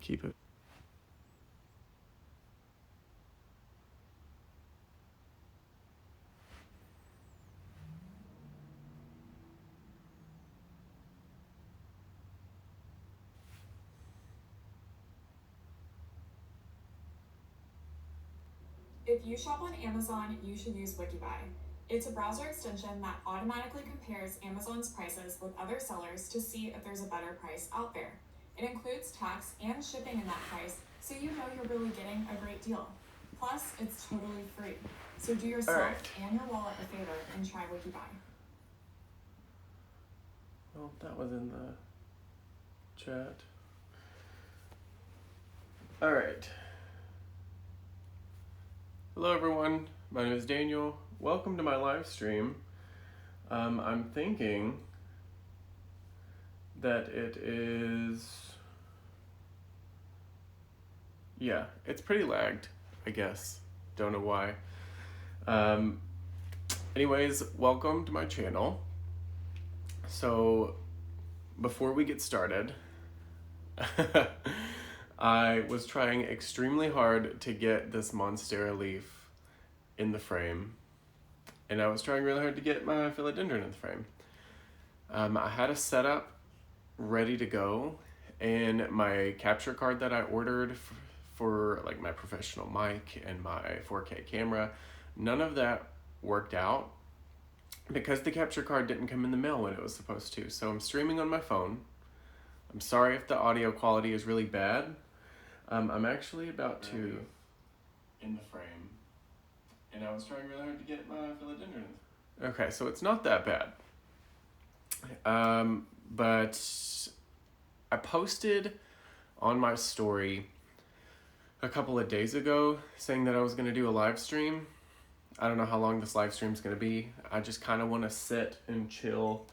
keep it. If you shop on Amazon, you should use Wikibuy. It's a browser extension that automatically compares Amazon's prices with other sellers to see if there's a better price out there. It includes tax and shipping in that price, so you know you're really getting a great deal. Plus, it's totally free. So do yourself and your wallet a favor and try Wikibuy. Well, that was in the chat. All right. Hello everyone, my name is Daniel. Welcome to my live stream. I'm thinking that it is, yeah, it's pretty lagged, I guess. Don't know why. Anyways, welcome to my channel. So, before we get started, I was trying extremely hard to get this Monstera leaf in the frame, and I was trying really hard to get my philodendron in the frame. I had a setup ready to go, and my capture card that I ordered for like my professional mic and my 4K camera, none of that worked out because the capture card didn't come in the mail when it was supposed to. So I'm streaming on my phone. I'm sorry if the audio quality is really bad. I'm actually about to in the frame, and I was trying really hard to get my philodendron. Okay, so it's not that bad. But I posted on my story a couple of days ago saying that I was going to do a live stream. I don't know how long this live stream is going to be. I just kind of want to sit and chill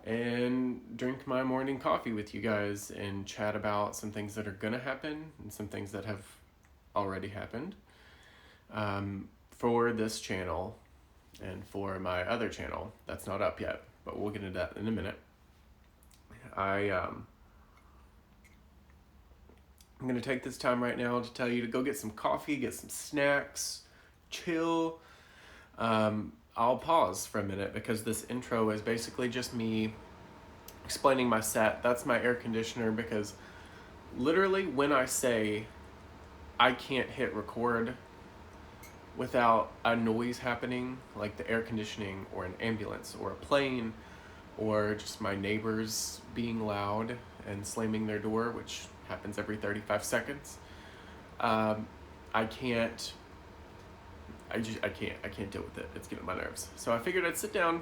and drink my morning coffee with you guys and chat about some things that are gonna happen and some things that have already happened for this channel and for my other channel that's not up yet, but we'll get into that in a minute. I'm gonna take this time right now to tell you to go get some coffee, get some snacks, chill. I'll pause for a minute because this intro is basically just me explaining my set. That's my air conditioner, because literally when I say I can't hit record without a noise happening, like the air conditioning or an ambulance or a plane or just my neighbors being loud and slamming their door, which happens every 35 seconds, I can't deal with it. It's getting on my nerves. So I figured I'd sit down,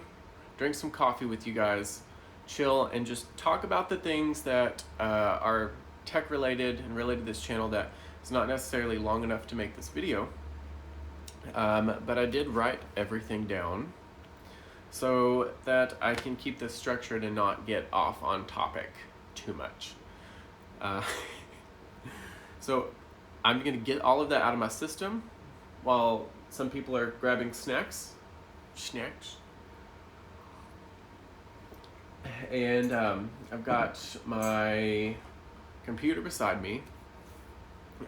drink some coffee with you guys, chill, and just talk about the things that are tech related and related to this channel that is not necessarily long enough to make this video. But I did write everything down so that I can keep this structured and not get off on topic too much. So I'm gonna get all of that out of my system while some people are grabbing snacks. And I've got my computer beside me.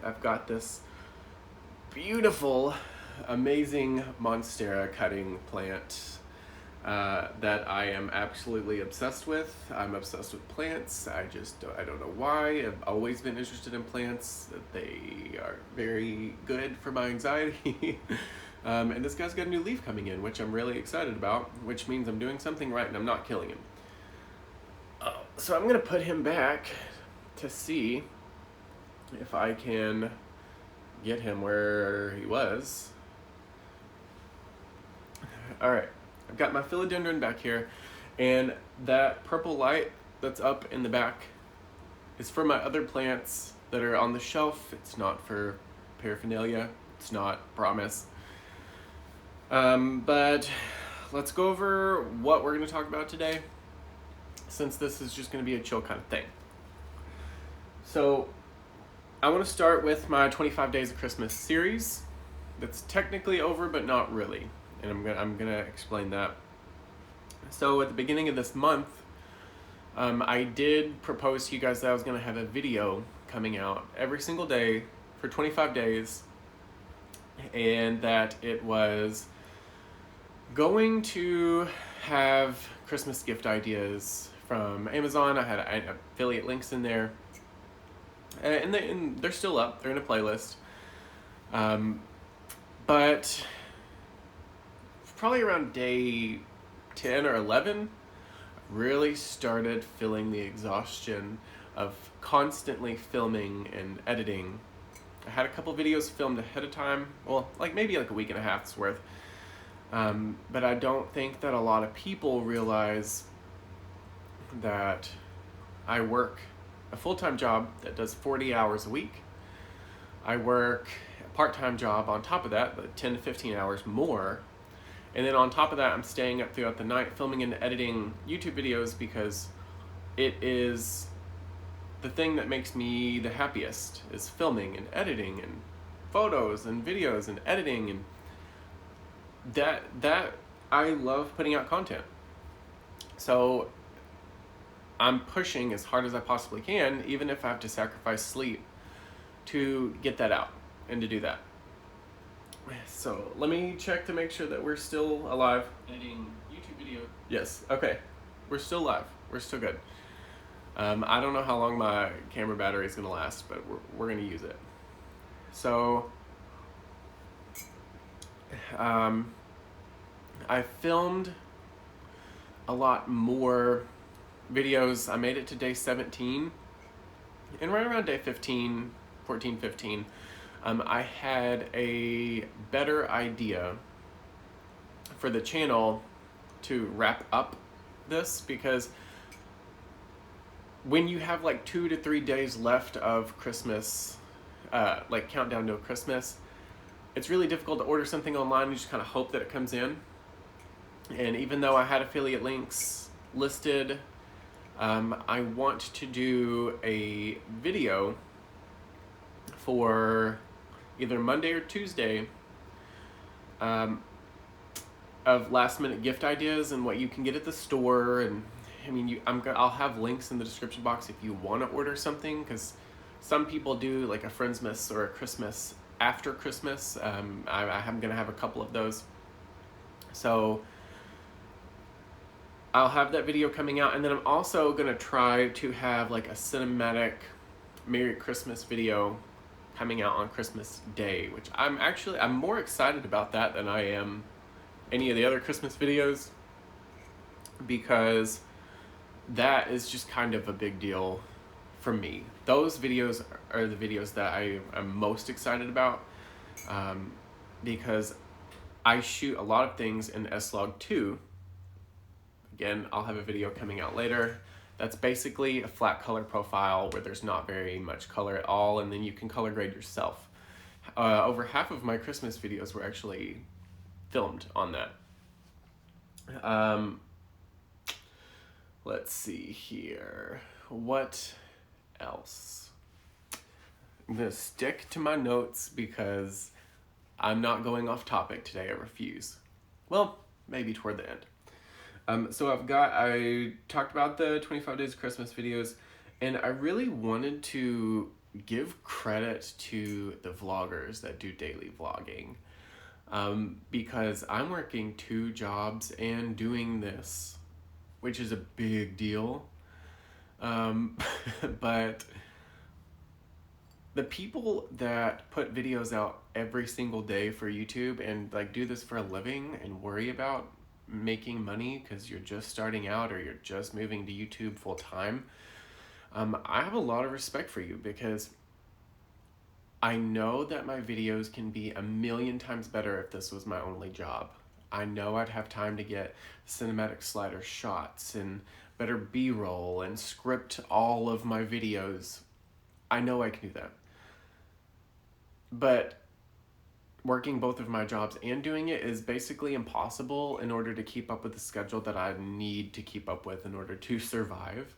I've got this beautiful, amazing Monstera cutting plant that I am absolutely obsessed with. I'm obsessed with plants. I don't know why. I've always been interested in plants. They are very good for my anxiety. And this guy's got a new leaf coming in, which I'm really excited about, which means I'm doing something right and I'm not killing him. So I'm gonna put him back to see if I can get him where he was. All right, I've got my philodendron back here, and that purple light that's up in the back is for my other plants that are on the shelf. It's not for paraphernalia. It's not, promise. But let's go over what we're gonna talk about today, since this is just going to be a chill kind of thing. So I want to start with my 25 Days of Christmas series. That's technically over, but not really. And I'm gonna explain that. So at the beginning of this month, I did propose to you guys that I was going to have a video coming out every single day for 25 days, and that it was going to have Christmas gift ideas from Amazon. I had affiliate links in there, and they're still up. They're in a playlist. But probably around day 10 or 11, really started feeling the exhaustion of constantly filming and editing. I had a couple videos filmed ahead of time, well, like maybe like a week and a half's worth. But I don't think that a lot of people realize that I work a full-time job that does 40 hours a week. I work a part-time job on top of that, but 10 to 15 hours more. And then on top of that, I'm staying up throughout the night filming and editing YouTube videos because it is the thing that makes me the happiest, is filming and editing and photos and videos and editing, and that I love putting out content. So I'm pushing as hard as I possibly can, even if I have to sacrifice sleep to get that out and to do that. So let me check to make sure that we're still alive. Editing YouTube video. Yes, okay. We're still live. We're still good. I don't know how long my camera battery is going to last, but we're going to use it. So I filmed a lot more videos. I made it to day 17, and right around day 15, 14, 15, I had a better idea for the channel to wrap up this, because when you have like 2 to 3 days left of Christmas, like countdown to Christmas, it's really difficult to order something online and just kind of hope that it comes in. And even though I had affiliate links listed, I want to do a video for either Monday or Tuesday of last minute gift ideas and what you can get at the store. And I mean, I'll have links in the description box if you want to order something, because some people do like a Friendsmas or a Christmas after Christmas. I'm gonna have a couple of those, so I'll have that video coming out. And then I'm also gonna try to have like a cinematic Merry Christmas video coming out on Christmas Day, which I'm more excited about that than I am any of the other Christmas videos, because that is just kind of a big deal for me. Those videos are the videos that I am most excited about, because I shoot a lot of things in S-Log 2. Again, I'll have a video coming out later. That's basically a flat color profile where there's not very much color at all, and then you can color grade yourself. Over half of my Christmas videos were actually filmed on that. Let's see here. What else? I'm gonna stick to my notes because I'm not going off topic today. I refuse. Well, maybe toward the end. So I talked about the 25 Days of Christmas videos, and I really wanted to give credit to the vloggers that do daily vlogging, because I'm working 2 jobs and doing this, which is a big deal. But the people that put videos out every single day for YouTube and like do this for a living and worry about making money because you're just starting out or you're just moving to YouTube full time, I have a lot of respect for you, because I know that my videos can be a million times better if this was my only job. I know I'd have time to get cinematic slider shots and better B-roll and script all of my videos. I know I can do that. But working both of my jobs and doing it is basically impossible in order to keep up with the schedule that I need to keep up with in order to survive.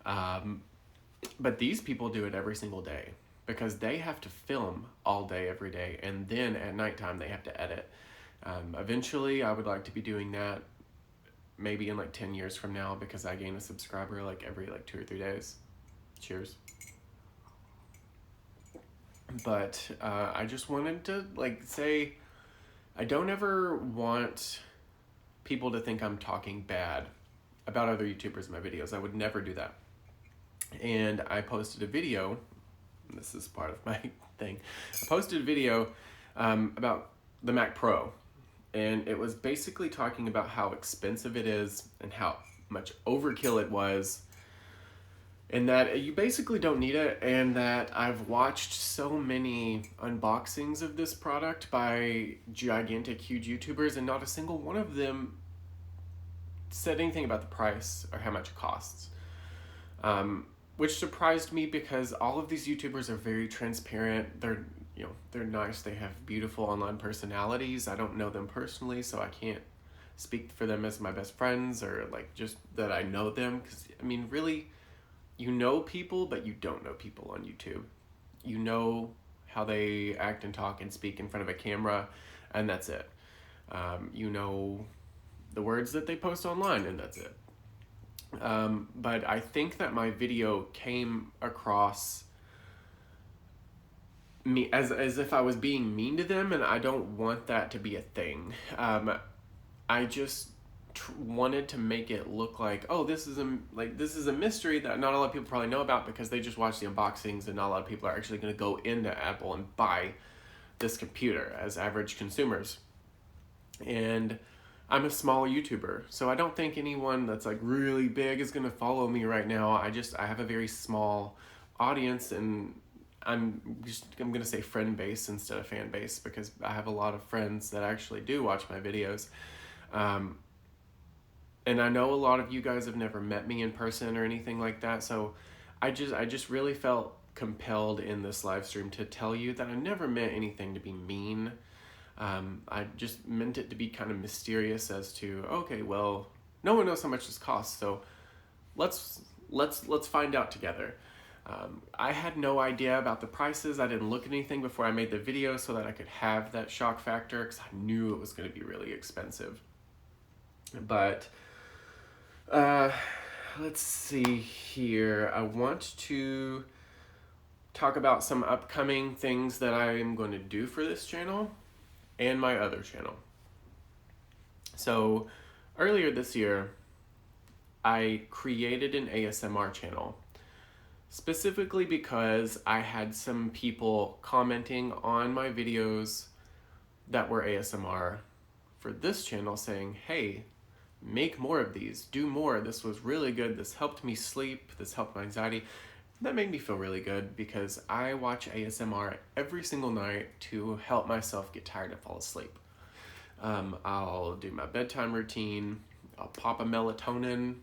But these people do it every single day because they have to film all day, every day, and then at nighttime they have to edit. Eventually, I would like to be doing that maybe in like 10 years from now, because I gain a subscriber like every like 2 or 3 days. Cheers. But I just wanted to like say, I don't ever want people to think I'm talking bad about other YouTubers in my videos. I would never do that. And I posted a video, and this is part of my thing. I posted a video about the Mac Pro, and it was basically talking about how expensive it is and how much overkill it was, and that you basically don't need it, and that I've watched so many unboxings of this product by gigantic, huge YouTubers, and not a single one of them said anything about the price or how much it costs. Which surprised me, because all of these YouTubers are very transparent. They're nice. They have beautiful online personalities. I don't know them personally, so I can't speak for them as my best friends, or like just that I know them. Because I mean, really, you know people, but you don't know people on YouTube. You know how they act and talk and speak in front of a camera, and that's it. You know the words that they post online, and that's it. But I think that my video came across me as if I was being mean to them, and I don't want that to be a thing. I just wanted to make it look like, oh, this is a mystery that not a lot of people probably know about, because they just watch the unboxings, and not a lot of people are actually going to go into Apple and buy this computer as average consumers. And I'm a small YouTuber, so I don't think anyone that's like really big is going to follow me right now. I have a very small audience, and I'm going to say friend base instead of fan base, because I have a lot of friends that actually do watch my videos. And I know a lot of you guys have never met me in person or anything like that, so I just really felt compelled in this live stream to tell you that I never meant anything to be mean. I just meant it to be kind of mysterious as to, okay, well, no one knows how much this costs, so let's find out together. I had no idea about the prices. I didn't look at anything before I made the video, so that I could have that shock factor, because I knew it was going to be really expensive. But let's see here. I want to talk about some upcoming things that I'm going to do for this channel and my other channel. So earlier this year, I created an ASMR channel, specifically because I had some people commenting on my videos that were ASMR for this channel saying, hey, make more of these, do more, this was really good, this helped me sleep, this helped my anxiety. That made me feel really good, because I watch ASMR every single night to help myself get tired and fall asleep. I'll do my bedtime routine, I'll pop a melatonin,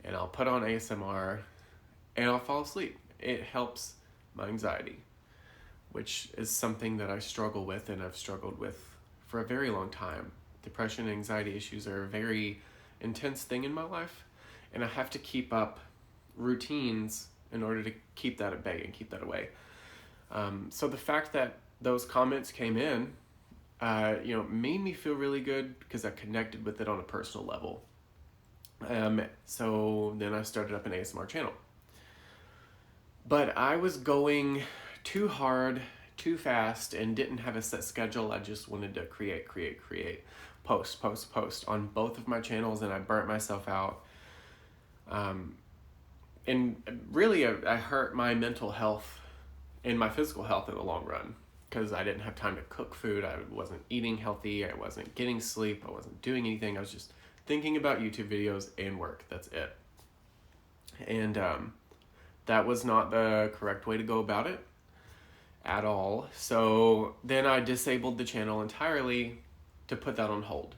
and I'll put on ASMR, and I'll fall asleep. It helps my anxiety, which is something that I struggle with, and I've struggled with for a very long time. Depression and anxiety issues are a very intense thing in my life, and I have to keep up routines in order to keep that at bay and keep that away. So the fact that those comments came in, made me feel really good, because I connected with it on a personal level. So then I started up an ASMR channel. But I was going too hard, too fast, and didn't have a set schedule. I just wanted to create, post on both of my channels, and I burnt myself out. And really, I hurt my mental health and my physical health in the long run, because I didn't have time to cook food. I wasn't eating healthy. I wasn't getting sleep. I wasn't doing anything. I was just thinking about YouTube videos and work. That's it. And that was not the correct way to go about it at all. So then I disabled the channel entirely to put that on hold.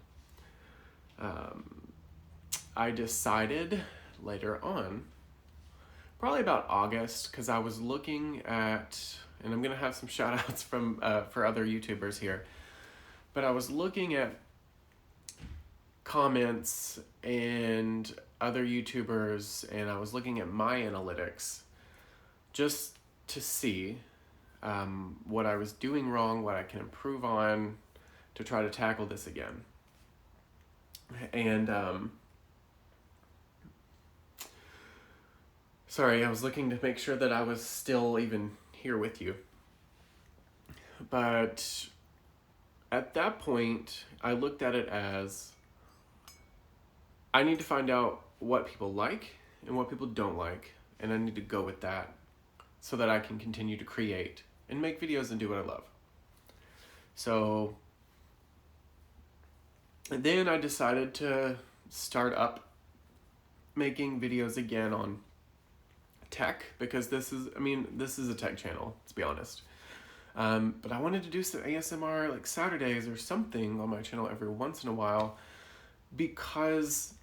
I decided later on, probably about August, because I was looking at, and I'm gonna have some shout outs from for other YouTubers here, but I was looking at comments and other YouTubers, and I was looking at my analytics just to see what I was doing wrong, what I can improve on to try to tackle this again. And Sorry, I was looking to make sure that I was still even here with you. But at that point, I looked at it as I need to find out what people like and what people don't like, and I need to go with that so that I can continue to create and make videos and do what I love. So then I decided to start up making videos again on tech, because this is a tech channel, let's be honest. But I wanted to do some ASMR like Saturdays or something on my channel every once in a while, because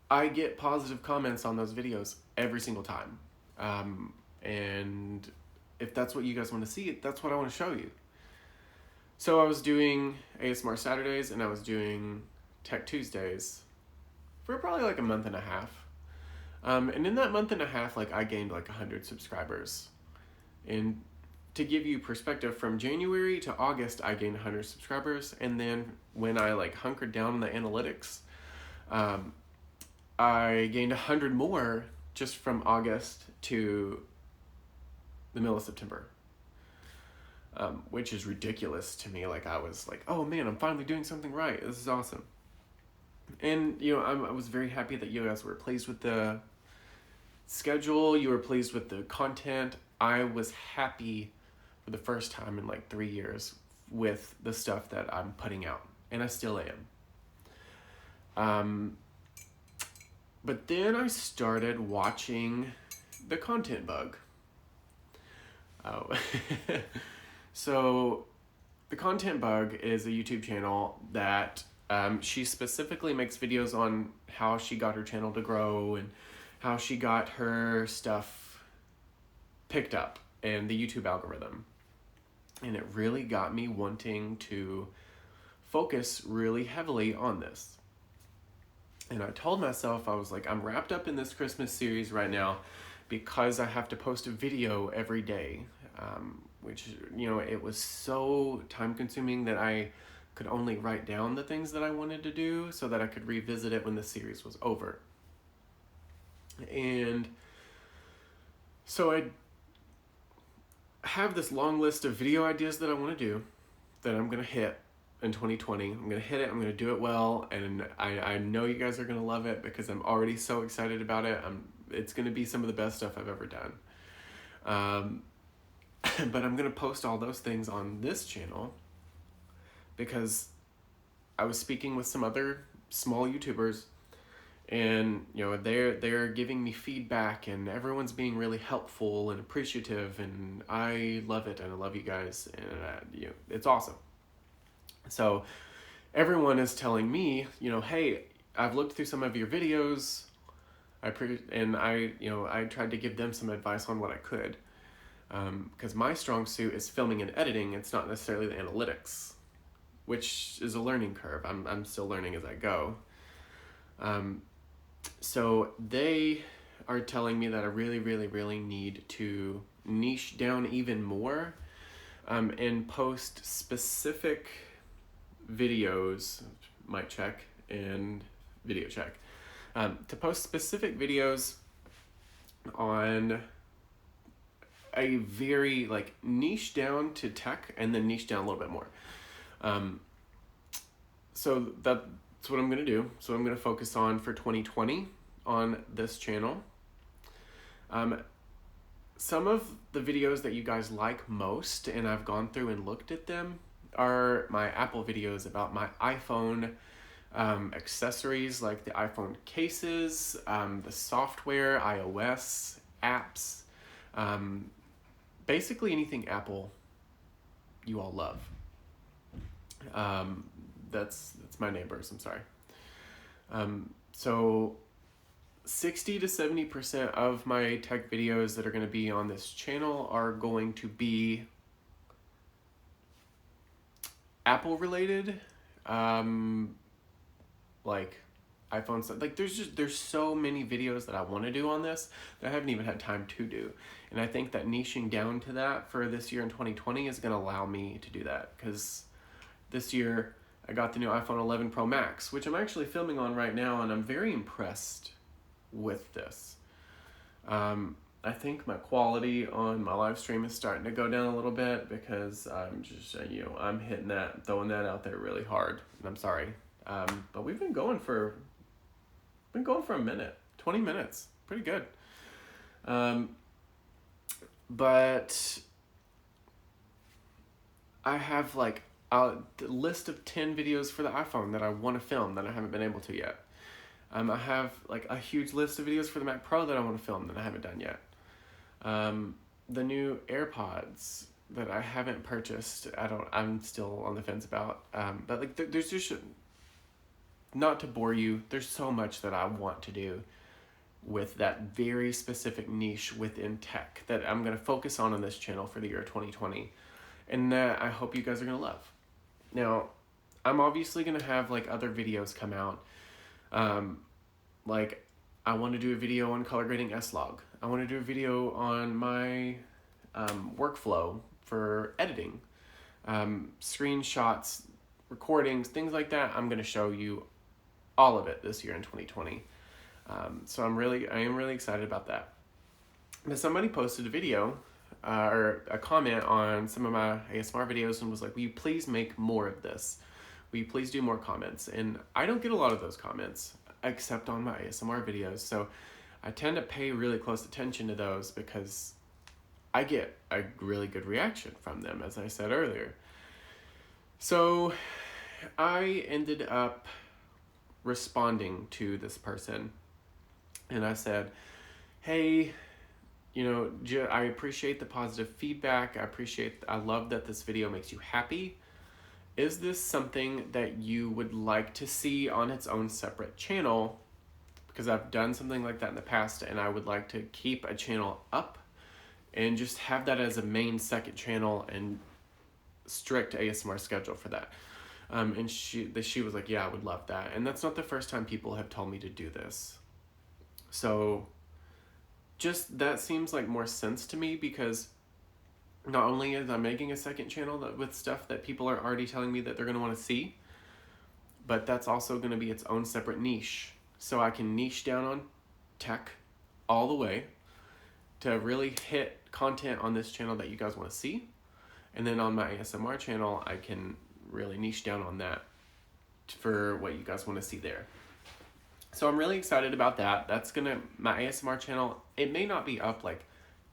I get positive comments on those videos every single time. And if that's what you guys want to see, that's what I want to show you. So I was doing ASMR Saturdays and I was doing Tech Tuesdays for probably like a month and a half. And in that month and a half, like, I gained like 100 subscribers. And to give you perspective, from January to August, I gained 100 subscribers. And then when I like hunkered down in the analytics, I gained 100 more just from August to the middle of September. Which is ridiculous to me. Like, I was like, oh man, I'm finally doing something right. This is awesome. And, you know, I was very happy that you guys were pleased with the schedule. You were pleased with the content. I was happy for the first time in like 3 years with the stuff that I'm putting out. And I still am. But then I started watching the content bug. Oh. So the content bug is a YouTube channel that she specifically makes videos on how she got her channel to grow and how she got her stuff picked up and the YouTube algorithm. And it really got me wanting to focus really heavily on this. And I told myself, I was like, I'm wrapped up in this Christmas series right now because I have to post a video every day. Which, you know, it was so time consuming that I could only write down the things that I wanted to do so that I could revisit it when the series was over. And so I have this long list of video ideas that I want to do that I'm going to hit in 2020. I'm going to hit it. I'm going to do it well. And I know you guys are going to love it because I'm already so excited about it. It's going to be some of the best stuff I've ever done. But I'm going to post all those things on this channel because I was speaking with some other small YouTubers, and, you know, they're giving me feedback and everyone's being really helpful and appreciative, and I love it and I love you guys, and you know, it's awesome. So everyone is telling me, you know, hey, I've looked through some of your videos. I tried to give them some advice on what I could. Because my strong suit is filming and editing. It's not necessarily the analytics, which is a learning curve. I'm still learning as I go. So they are telling me that I really, really, really need to niche down even more, and post specific videos, mic check and video check, to post specific videos on a very like niche down to tech and then niche down a little bit more. So that's what I'm going to do. So I'm going to focus on for 2020 on this channel. Some of the videos that you guys like most, and I've gone through and looked at them, are my Apple videos about my iPhone accessories, like the iPhone cases, the software, iOS, apps, basically anything Apple you all love. That's my neighbors, I'm sorry. So 60 to 70% of my tech videos that are going to be on this channel are going to be Apple related, like iPhone stuff. Like there's so many videos that I want to do on this that I haven't even had time to do. And I think that niching down to that for this year in 2020 is going to allow me to do that, because this year I got the new iPhone 11 Pro Max, which I'm actually filming on right now, and I'm very impressed with this. I think my quality on my live stream is starting to go down a little bit because I'm just, I'm throwing that out there really hard, and I'm sorry. But we've been going for a minute, 20 minutes, pretty good. But I have like a list of 10 videos for the iPhone that I want to film that I haven't been able to yet. I have like a huge list of videos for the Mac Pro that I want to film that I haven't done yet. The new AirPods that I haven't purchased, I'm still on the fence about. But like there's just, not to bore you, there's so much that I want to do with that very specific niche within tech that I'm going to focus on this channel for the year 2020. And that I hope you guys are going to love. Now, I'm obviously going to have like other videos come out. Like I want to do a video on color grading S-Log. I want to do a video on my workflow for editing. Screenshots, recordings, things like that. I'm going to show you all of it this year in 2020. So I am really excited about that. But somebody posted a video or a comment on some of my ASMR videos and was like, will you please make more of this? Will you please do more comments? And I don't get a lot of those comments except on my ASMR videos. So I tend to pay really close attention to those because I get a really good reaction from them, as I said earlier. So I ended up responding to this person and I said, hey, I appreciate the positive feedback. I love that this video makes you happy. Is this something that you would like to see on its own separate channel? Because I've done something like that in the past and I would like to keep a channel up and just have that as a main second channel and strict ASMR schedule for that. And she was like, yeah, I would love that. And that's not the first time people have told me to do this. So just that seems like more sense to me because not only is I making a second channel with stuff that people are already telling me that they're going to want to see, but that's also going to be its own separate niche. So I can niche down on tech all the way to really hit content on this channel that you guys want to see. And then on my ASMR channel, I can really niche down on that for what you guys want to see there. So I'm really excited about that. My ASMR channel, it may not be up like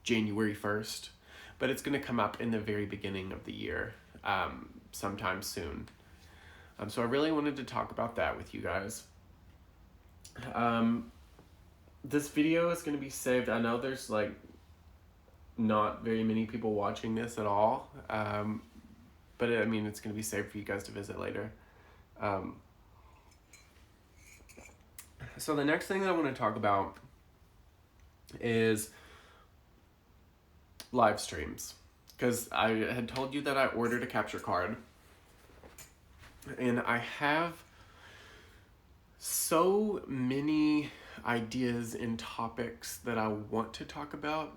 January 1st, but it's going to come up in the very beginning of the year, sometime soon. So I really wanted to talk about that with you guys. This video is going to be saved. I know there's like not very many people watching this at all, but it's going to be saved for you guys to visit later. So the next thing that I want to talk about is live streams, because I had told you that I ordered a capture card and I have so many ideas and topics that I want to talk about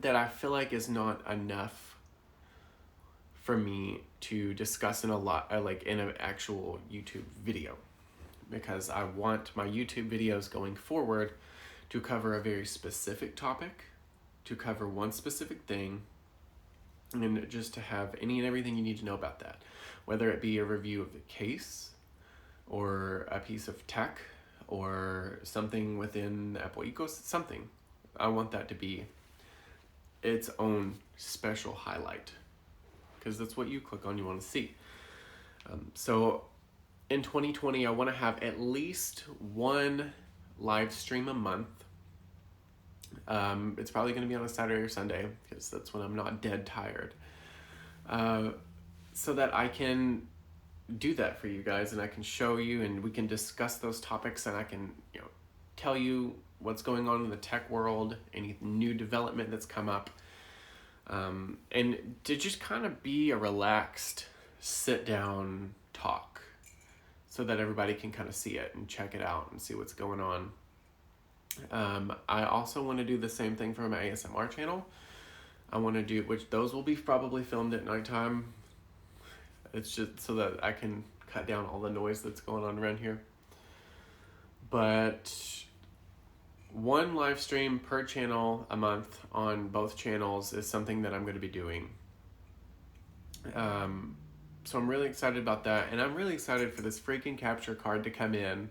that I feel like is not enough for me to discuss in in an actual YouTube video, because I want my YouTube videos going forward to cover a very specific topic, to cover one specific thing, and just to have any and everything you need to know about that, whether it be a review of the case or a piece of tech or something within the Apple ecosystem, something. I want that to be its own special highlight, because that's what you click on, you want to see. So in 2020, I want to have at least one live stream a month. It's probably going to be on a Saturday or Sunday, because that's when I'm not dead tired. So that I can do that for you guys and I can show you and we can discuss those topics and I can, tell you what's going on in the tech world, any new development that's come up. And to just kind of be a relaxed sit down talk so that everybody can kind of see it and check it out and see what's going on. I also want to do the same thing for my ASMR channel. I want to do, which those will be probably filmed at nighttime. It's just so that I can cut down all the noise that's going on around here. But one live stream per channel a month on both channels is something that I'm going to be doing. So I'm really excited about that, and I'm really excited for this freaking capture card to come in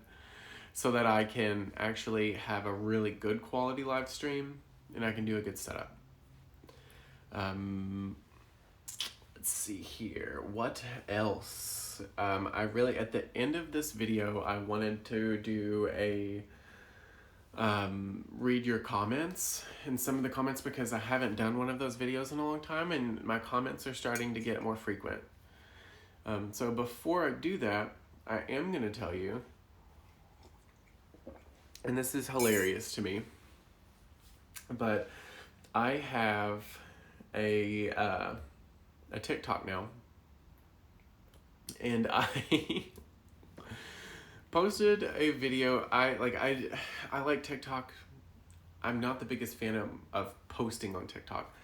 so that I can actually have a really good quality live stream and I can do a good setup. Let's see here. What else? I really, at the end of this video, I wanted to do a read your comments in some of the comments because I haven't done one of those videos in a long time and my comments are starting to get more frequent. So before I do that, I am going to tell you, and this is hilarious to me, but I have a TikTok now, and I posted a video. I like TikTok. I'm not the biggest fan of posting on TikTok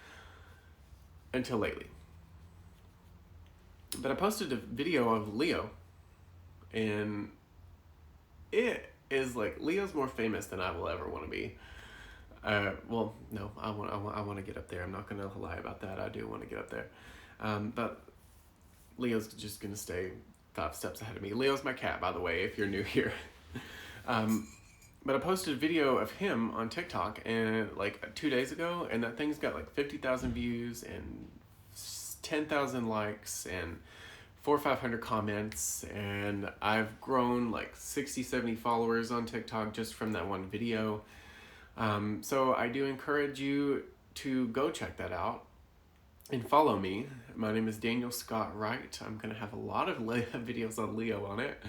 until lately. But I posted a video of Leo, and it is like, Leo's more famous than I will ever want to be. Well, no, I want to get up there. I'm not going to lie about that. I do want to get up there. But Leo's just going to stay 5 steps ahead of me. Leo's my cat, by the way, if you're new here. But I posted a video of him on TikTok and like 2 days ago, and that thing's got like 50,000 views and 10,000 likes and 400 or 500 comments, and I've grown like 60, 70 followers on TikTok just from that one video. So I do encourage you to go check that out and follow me. My name is Daniel Scott Wright. I'm going to have a lot of videos on Leo on it,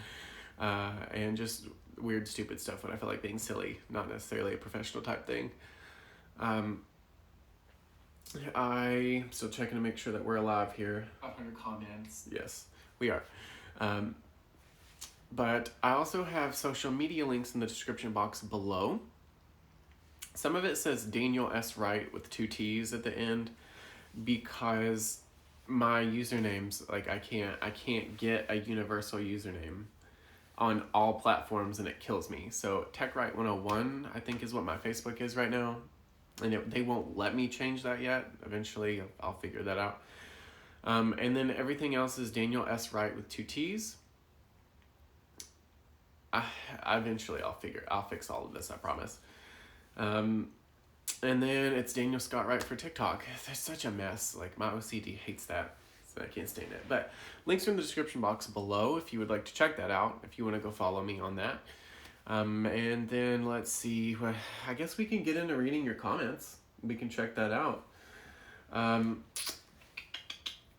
and just weird, stupid stuff when I feel like being silly, not necessarily a professional type thing. I'm still checking to make sure that we're alive here. 500 comments. Yes, we are. But I also have social media links in the description box below. Some of it says Daniel S. Wright with 2 T's at the end because my usernames, like I can't get a universal username on all platforms and it kills me. So TechWright 101 I think is what my Facebook is right now. And they won't let me change that yet. Eventually, I'll figure that out. And then everything else is Daniel S. Wright with 2 T's. Eventually, I'll fix all of this, I promise. And then it's Daniel Scott Wright for TikTok. There's such a mess. Like, my OCD hates that, so I can't stand it. But links are in the description box below if you would like to check that out, if you want to go follow me on that. And then let's see, I guess we can get into reading your comments. We can check that out.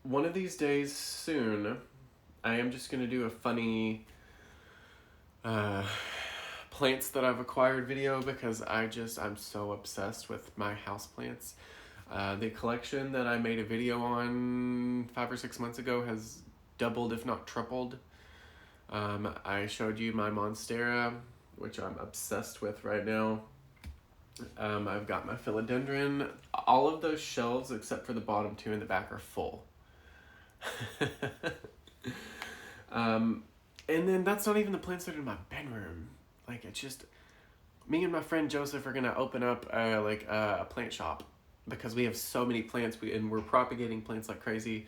One of these days soon, I am just going to do a funny plants that I've acquired video because I'm so obsessed with my houseplants. The collection that I made a video on 5 or 6 months ago has doubled, if not tripled. I showed you my Monstera, which I'm obsessed with right now. I've got my philodendron. All of those shelves, except for the bottom 2 in the back, are full. And then that's not even the plants that are in my bedroom. Like, it's just, me and my friend Joseph are going to open up a plant shop because we have so many plants and we're propagating plants like crazy.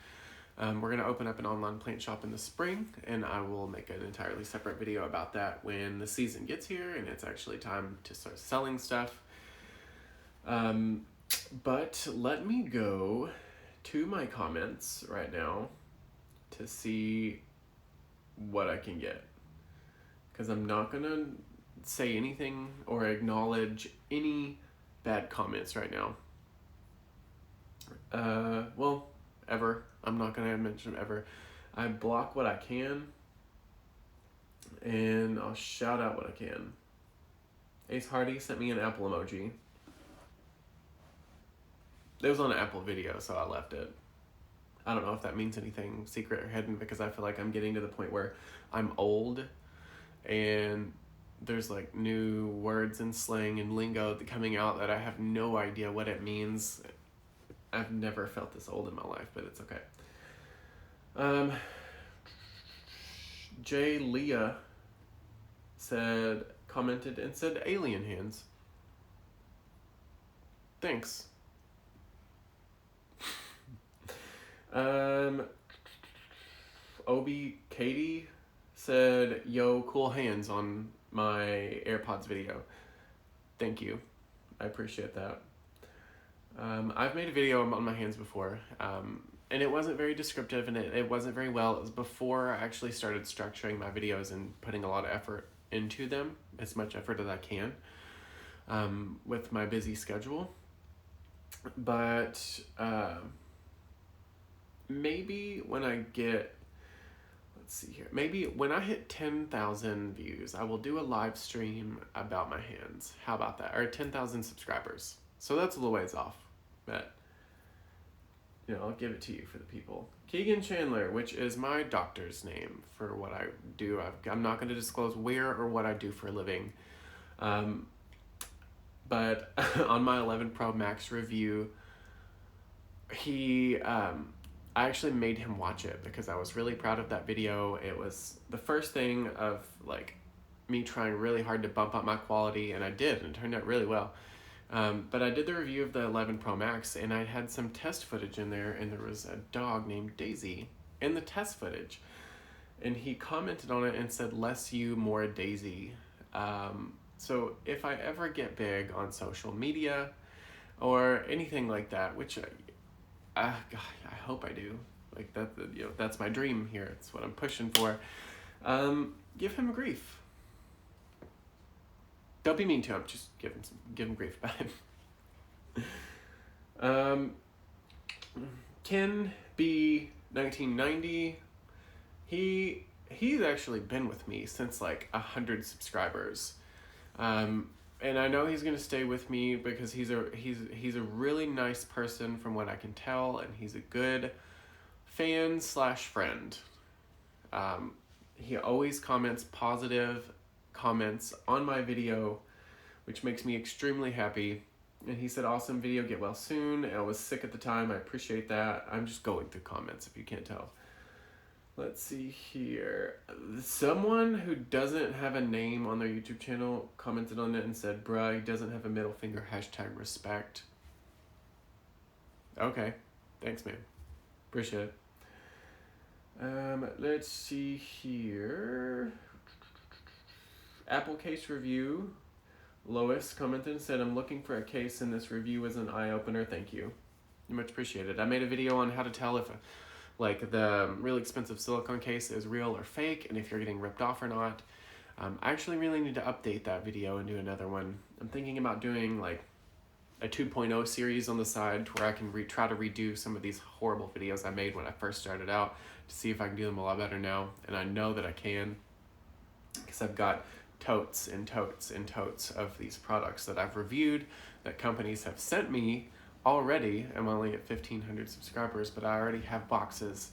We're going to open up an online plant shop in the spring, and I will make an entirely separate video about that when the season gets here and it's actually time to start selling stuff. But let me go to my comments right now to see what I can get, because I'm not going to say anything or acknowledge any bad comments right now. Well, ever. I'm not going to mention them ever. I block what I can, and I'll shout out what I can. Ace Hardy sent me an apple emoji. It was on an Apple video, so I left it. I don't know if that means anything secret or hidden, because I feel like I'm getting to the point where I'm old, and there's like new words and slang and lingo coming out that I have no idea what it means. I've never felt this old in my life, but it's okay. Jay Leah commented and said alien hands. Thanks. Obi Katie said, yo, cool hands on my AirPods video. Thank you. I appreciate that. I've made a video on my hands before, and it wasn't very descriptive, and it wasn't very well. It was before I actually started structuring my videos and putting a lot of effort into them, as much effort as I can, with my busy schedule. But maybe when I get, let's see here, maybe when I hit 10,000 views, I will do a live stream about my hands. How about that? Or 10,000 subscribers. So that's a little ways off, but I'll give it to you for the people. Keegan Chandler, which is my doctor's name for what I do. I'm not going to disclose where or what I do for a living. But on my 11 Pro Max review, I actually made him watch it because I was really proud of that video. It was the first thing of me trying really hard to bump up my quality, and I did, and it turned out really well. But I did the review of the 11 Pro Max, and I had some test footage in there, and there was a dog named Daisy in the test footage. And he commented on it and said, less you, more Daisy. So if I ever get big on social media or anything like that, which I hope I do, that's my dream here. It's what I'm pushing for. Give him grief. Don't be mean to him. Just give him grief about him. Ken B 1990. He's actually been with me since 100 subscribers. And I know he's gonna stay with me because he's a really nice person from what I can tell, and he's a good fan/friend. He always comments positive comments on my video, which makes me extremely happy. And he said, awesome video, get well soon. And I was sick at the time. I appreciate that. I'm just going through comments if you can't tell. Let's see here. Someone who doesn't have a name on their YouTube channel commented on it and said, bruh, he doesn't have a middle finger, #respect. Okay. Thanks, man. Appreciate it. Let's see here. Apple case review. Lois commented and said, I'm looking for a case, and this review was an eye-opener. Thank you. Much appreciated. I made a video on how to tell if the really expensive silicone case is real or fake, and if you're getting ripped off or not. I actually really need to update that video and do another one. I'm thinking about doing a 2.0 series on the side to where I can try to redo some of these horrible videos I made when I first started out to see if I can do them a lot better now. And I know that I can, because I've got totes and totes and totes of these products that I've reviewed that companies have sent me already. I'm only at 1,500 subscribers, but I already have boxes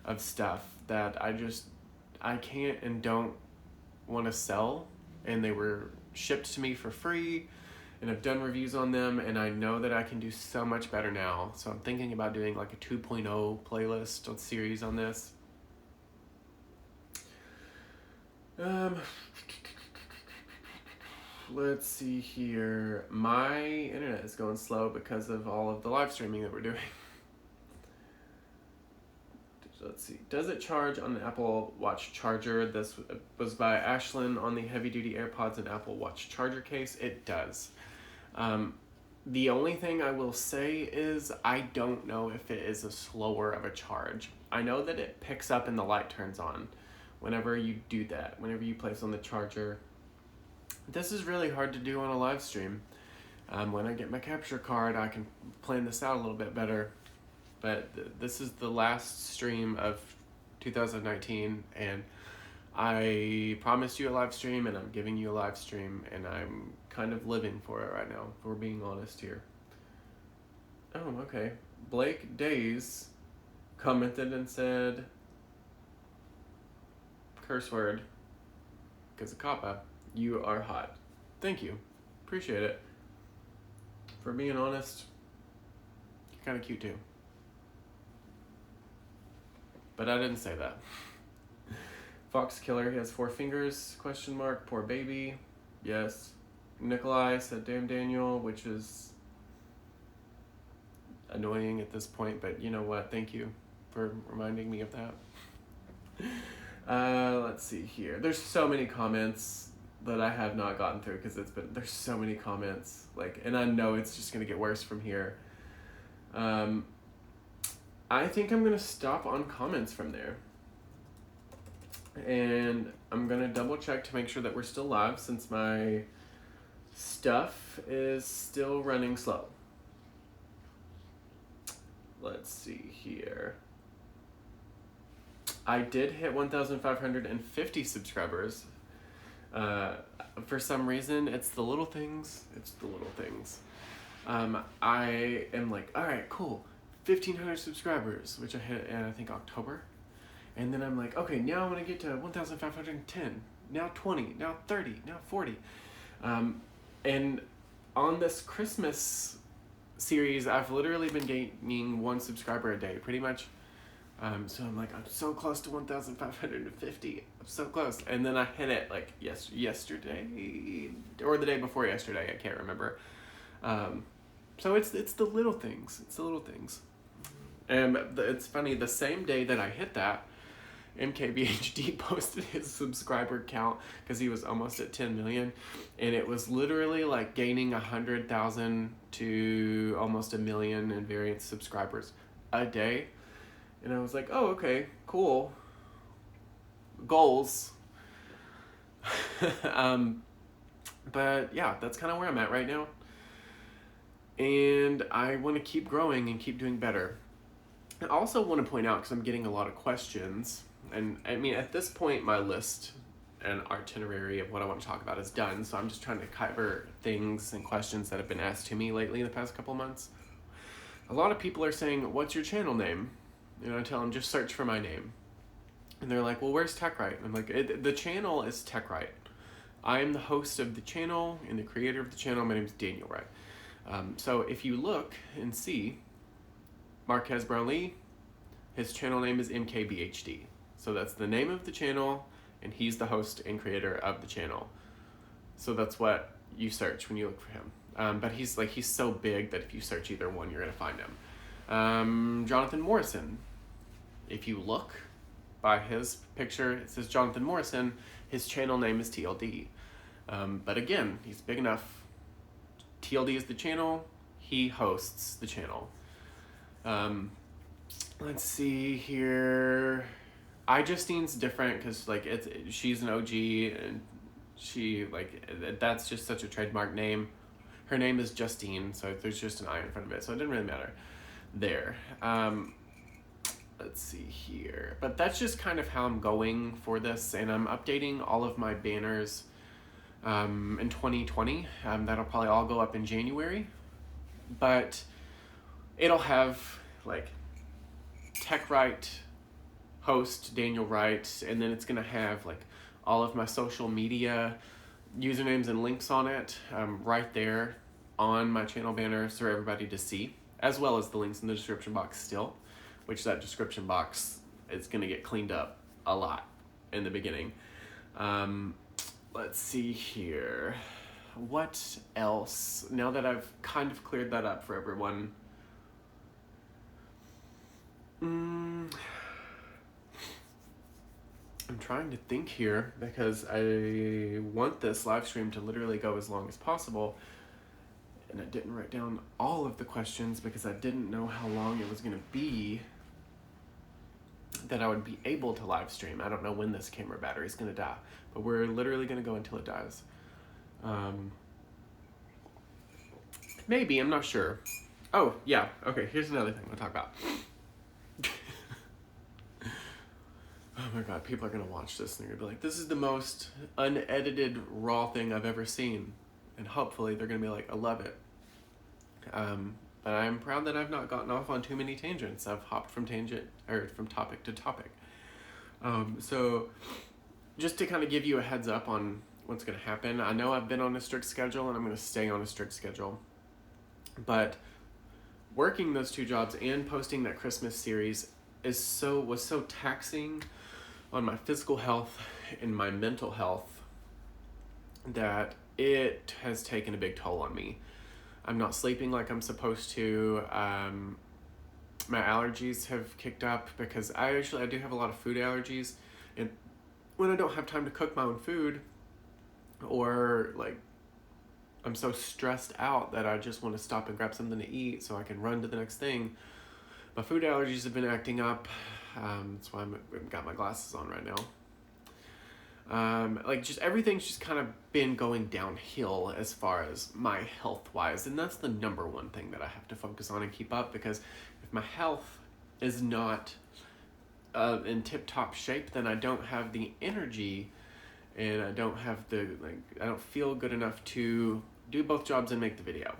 of stuff that I can't and don't want to sell, and they were shipped to me for free, and I've done reviews on them, and I know that I can do so much better now. So I'm thinking about doing a 2.0 playlist or series on this. Let's see here. My internet is going slow because of all of the live streaming that we're doing. Let's see. Does it charge on the Apple Watch charger? This was by Ashlyn on the heavy-duty AirPods and Apple Watch charger case. It does. The only thing I will say is I don't know if it is a slower of a charge. I know that it picks up and the light turns on whenever you do that, whenever you place on the charger. This is really hard to do on a live stream. When I get my capture card, I can plan this out a little bit better. But this is the last stream of 2019, and I promised you a live stream, and I'm giving you a live stream, and I'm kind of living for it right now, if we're being honest here. Oh, okay. Blake Days commented and said, curse word, Kazakapa, you are hot. Thank you. Appreciate it. For being honest, you're kind of cute too. But I didn't say that. Fox Killer, he has 4 fingers, question mark, poor baby. Yes. Nikolai said, damn Daniel, which is annoying at this point, but you know what? Thank you for reminding me of that. Let's see here. There's so many comments that I have not gotten through because there's so many comments, like, and I know it's just gonna get worse from here. I think I'm gonna stop on comments from there, and I'm gonna double check to make sure that we're still live since my stuff is still running slow. Let's see here. I did hit 1,550 subscribers. For some reason, it's the little things. I am like, all right, cool, 1,500 subscribers, which I hit in, I think, October. And then I'm like, okay, now I'm going to get to 1,510, now 20, now 30, now 40. And on this Christmas series, I've literally been gaining 1 subscriber a day, pretty much. So I'm like, I'm so close to 1,550. I'm so close. And then I hit it like yesterday or the day before yesterday. I can't remember. So it's the little things. It's the little things. And it's funny, the same day that I hit that, MKBHD posted his subscriber count because he was almost at 10 million, and it was literally like gaining 100,000 to almost 1 million in various subscribers a day. And I was like, oh, okay, cool. Goals. But yeah, that's kind of where I'm at right now. And I want to keep growing and keep doing better. I also want to point out, because I'm getting a lot of questions, and I mean, at this point, my list and itinerary of what I want to talk about is done, so I'm just trying to cover things and questions that have been asked to me lately in the past couple months. A lot of people are saying, what's your channel name? You know, I tell them, just search for my name. And they're like, well, where's Tech Wright? I'm like, the channel is Tech Wright. I am the host of the channel and the creator of the channel. My name is Daniel Wright. So if you look and see, Marquez Brownlee, his channel name is MKBHD. So that's the name of the channel, and he's the host and creator of the channel. So that's what you search when you look for him. But he's so big that if you search either one, you're gonna find him. Jonathan Morrison. If you look by his picture, it says Jonathan Morrison. His channel name is TLD. But again, he's big enough. TLD is the channel. He hosts the channel. Let's see here. iJustine's different because like she's an OG, and she that's just such a trademark name. Her name is Justine, so there's just an I in front of it, so it didn't really matter there. Let's see here. But that's just kind of how I'm going for this, and I'm updating all of my banners in 2020. That'll probably all go up in January, but it'll have like Tech Wright, host Daniel Wright, and then it's gonna have like all of my social media usernames and links on it right there on my channel banners for everybody to see, as well as the links in the description box still, which that description box is gonna get cleaned up a lot in the beginning. Let's see here. What else? Now that I've kind of cleared that up for everyone. I'm trying to think here because I want this live stream to literally go as long as possible. And I didn't write down all of the questions because I didn't know how long it was going to be that I would be able to live stream. I don't know when this camera battery is going to die, but we're literally going to go until it dies. Maybe, I'm not sure. Oh, yeah. Okay, here's another thing we'll talk about. Oh my god, people are going to watch this and they're going to be like, this is the most unedited, raw thing I've ever seen. And hopefully they're going to be like, I love it. But I'm proud that I've not gotten off on too many tangents. I've hopped from topic to topic. So just to kind of give you a heads up on what's going to happen, I know I've been on a strict schedule and I'm going to stay on a strict schedule. But working those 2 jobs and posting that Christmas series was so taxing on my physical health and my mental health that it has taken a big toll on me. I'm not sleeping like I'm supposed to. My allergies have kicked up because I do have a lot of food allergies, and when I don't have time to cook my own food, or like I'm so stressed out that I just want to stop and grab something to eat so I can run to the next thing, my food allergies have been acting up. That's why I've got my glasses on right now. Like just everything's just kind of been going downhill as far as my health wise, and that's the number one thing that I have to focus on and keep up, because if my health is not in tip-top shape, then I don't have the energy, and I don't feel good enough to do both jobs and make the video.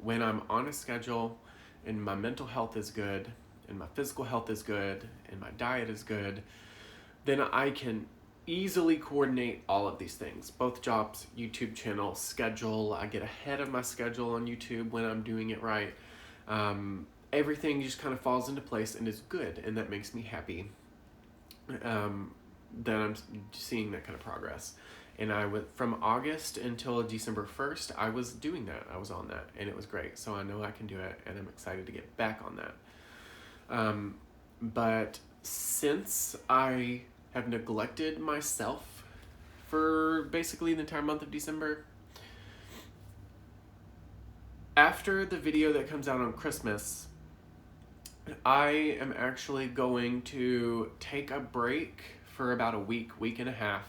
When I'm on a schedule and my mental health is good and my physical health is good and my diet is good, then I can easily coordinate all of these things. Both jobs, YouTube channel, schedule. I get ahead of my schedule on YouTube when I'm doing it right. Everything just kind of falls into place and is good, and that makes me happy. That I'm seeing that kind of progress. And I went from August until December 1st, I was doing that. I was on that, and it was great. So I know I can do it, and I'm excited to get back on that. But since I have neglected myself for basically the entire month of December, after the video that comes out on Christmas, I am actually going to take a break for about a week and a half,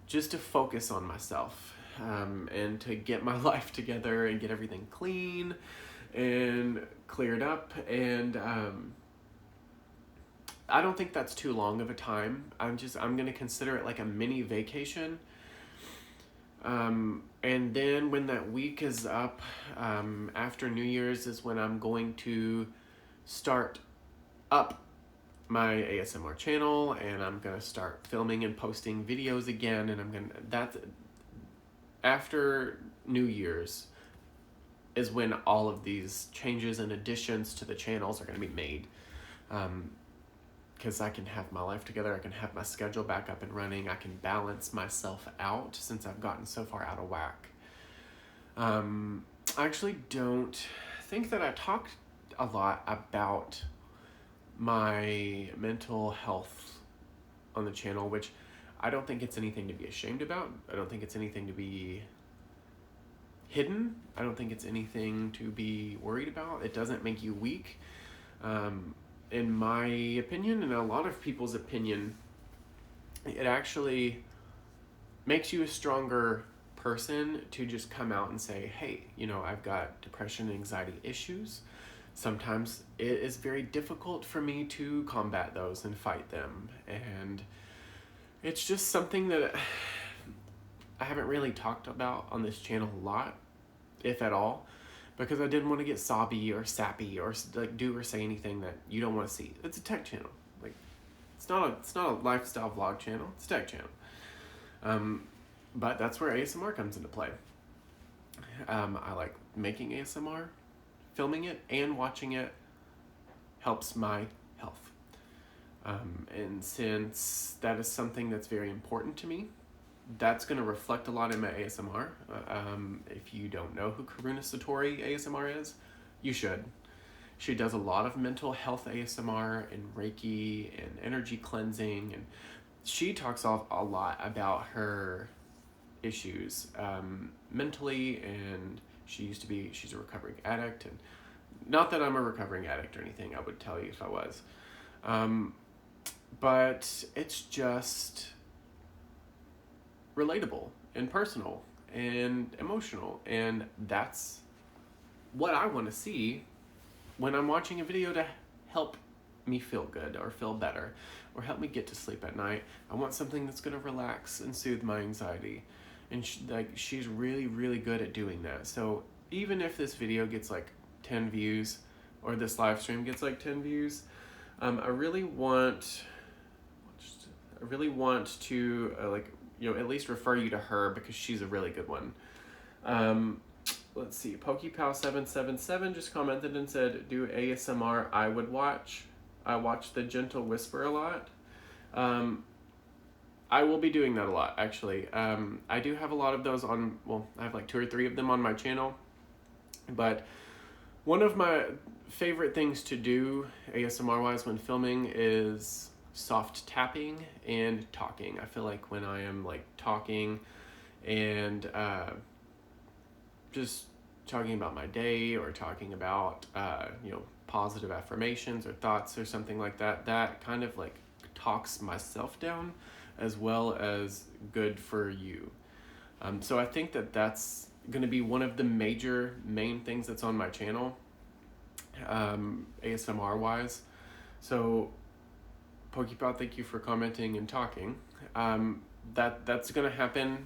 just to focus on myself, and to get my life together and get everything clean and cleared up. And I don't think that's too long of a time. I'm going to consider it like a mini vacation. And then when that week is up, after New Year's is when I'm going to start up my ASMR channel, and I'm going to start filming and posting videos again. And that's after New Year's is when all of these changes and additions to the channels are going to be made. Because I can have my life together, I can have my schedule back up and running, I can balance myself out since I've gotten so far out of whack. I actually don't think that I talked a lot about my mental health on the channel, which I don't think it's anything to be ashamed about. I don't think it's anything to be hidden. I don't think it's anything to be worried about. It doesn't make you weak. In my opinion, and a lot of people's opinion, it actually makes you a stronger person to just come out and say, hey, I've got depression and anxiety issues. Sometimes it is very difficult for me to combat those and fight them. And it's just something that I haven't really talked about on this channel a lot, if at all, because I didn't want to get sobby or sappy or like do or say anything that you don't want to see. It's a tech channel. Like, it's not a lifestyle vlog channel. It's a tech channel. But that's where ASMR comes into play. I like making ASMR, filming it, and watching it helps my health. And since that is something that's very important to me, that's going to reflect a lot in my ASMR. If you don't know who Karuna Satori ASMR is, you should. She does a lot of mental health ASMR and Reiki and energy cleansing, and she talks a lot about her issues mentally, and she's a recovering addict, and not that I'm a recovering addict or anything, I would tell you if I was. But it's just relatable and personal and emotional, and that's what I want to see when I'm watching a video to help me feel good or feel better or help me get to sleep at night. I want something that's going to relax and soothe my anxiety, and she's really, really good at doing that. So even if this video gets like 10 views, or this live stream gets like 10 views, I really want to at least refer you to her, because she's a really good one. Let's see, PokePal777 just commented and said, do ASMR I would watch. I watch The Gentle Whisper a lot. I will be doing that a lot, actually. I do have a lot of those on, I have like 2 or 3 of them on my channel. But one of my favorite things to do ASMR wise when filming is soft tapping and talking. I feel like when I am like talking and just talking about my day or talking about positive affirmations or thoughts or something like that, that kind of like talks myself down as well as good for you. So I think that that's going to be one of the main things that's on my channel, ASMR wise. So Pokepot, thank you for commenting and talking. That's going to happen.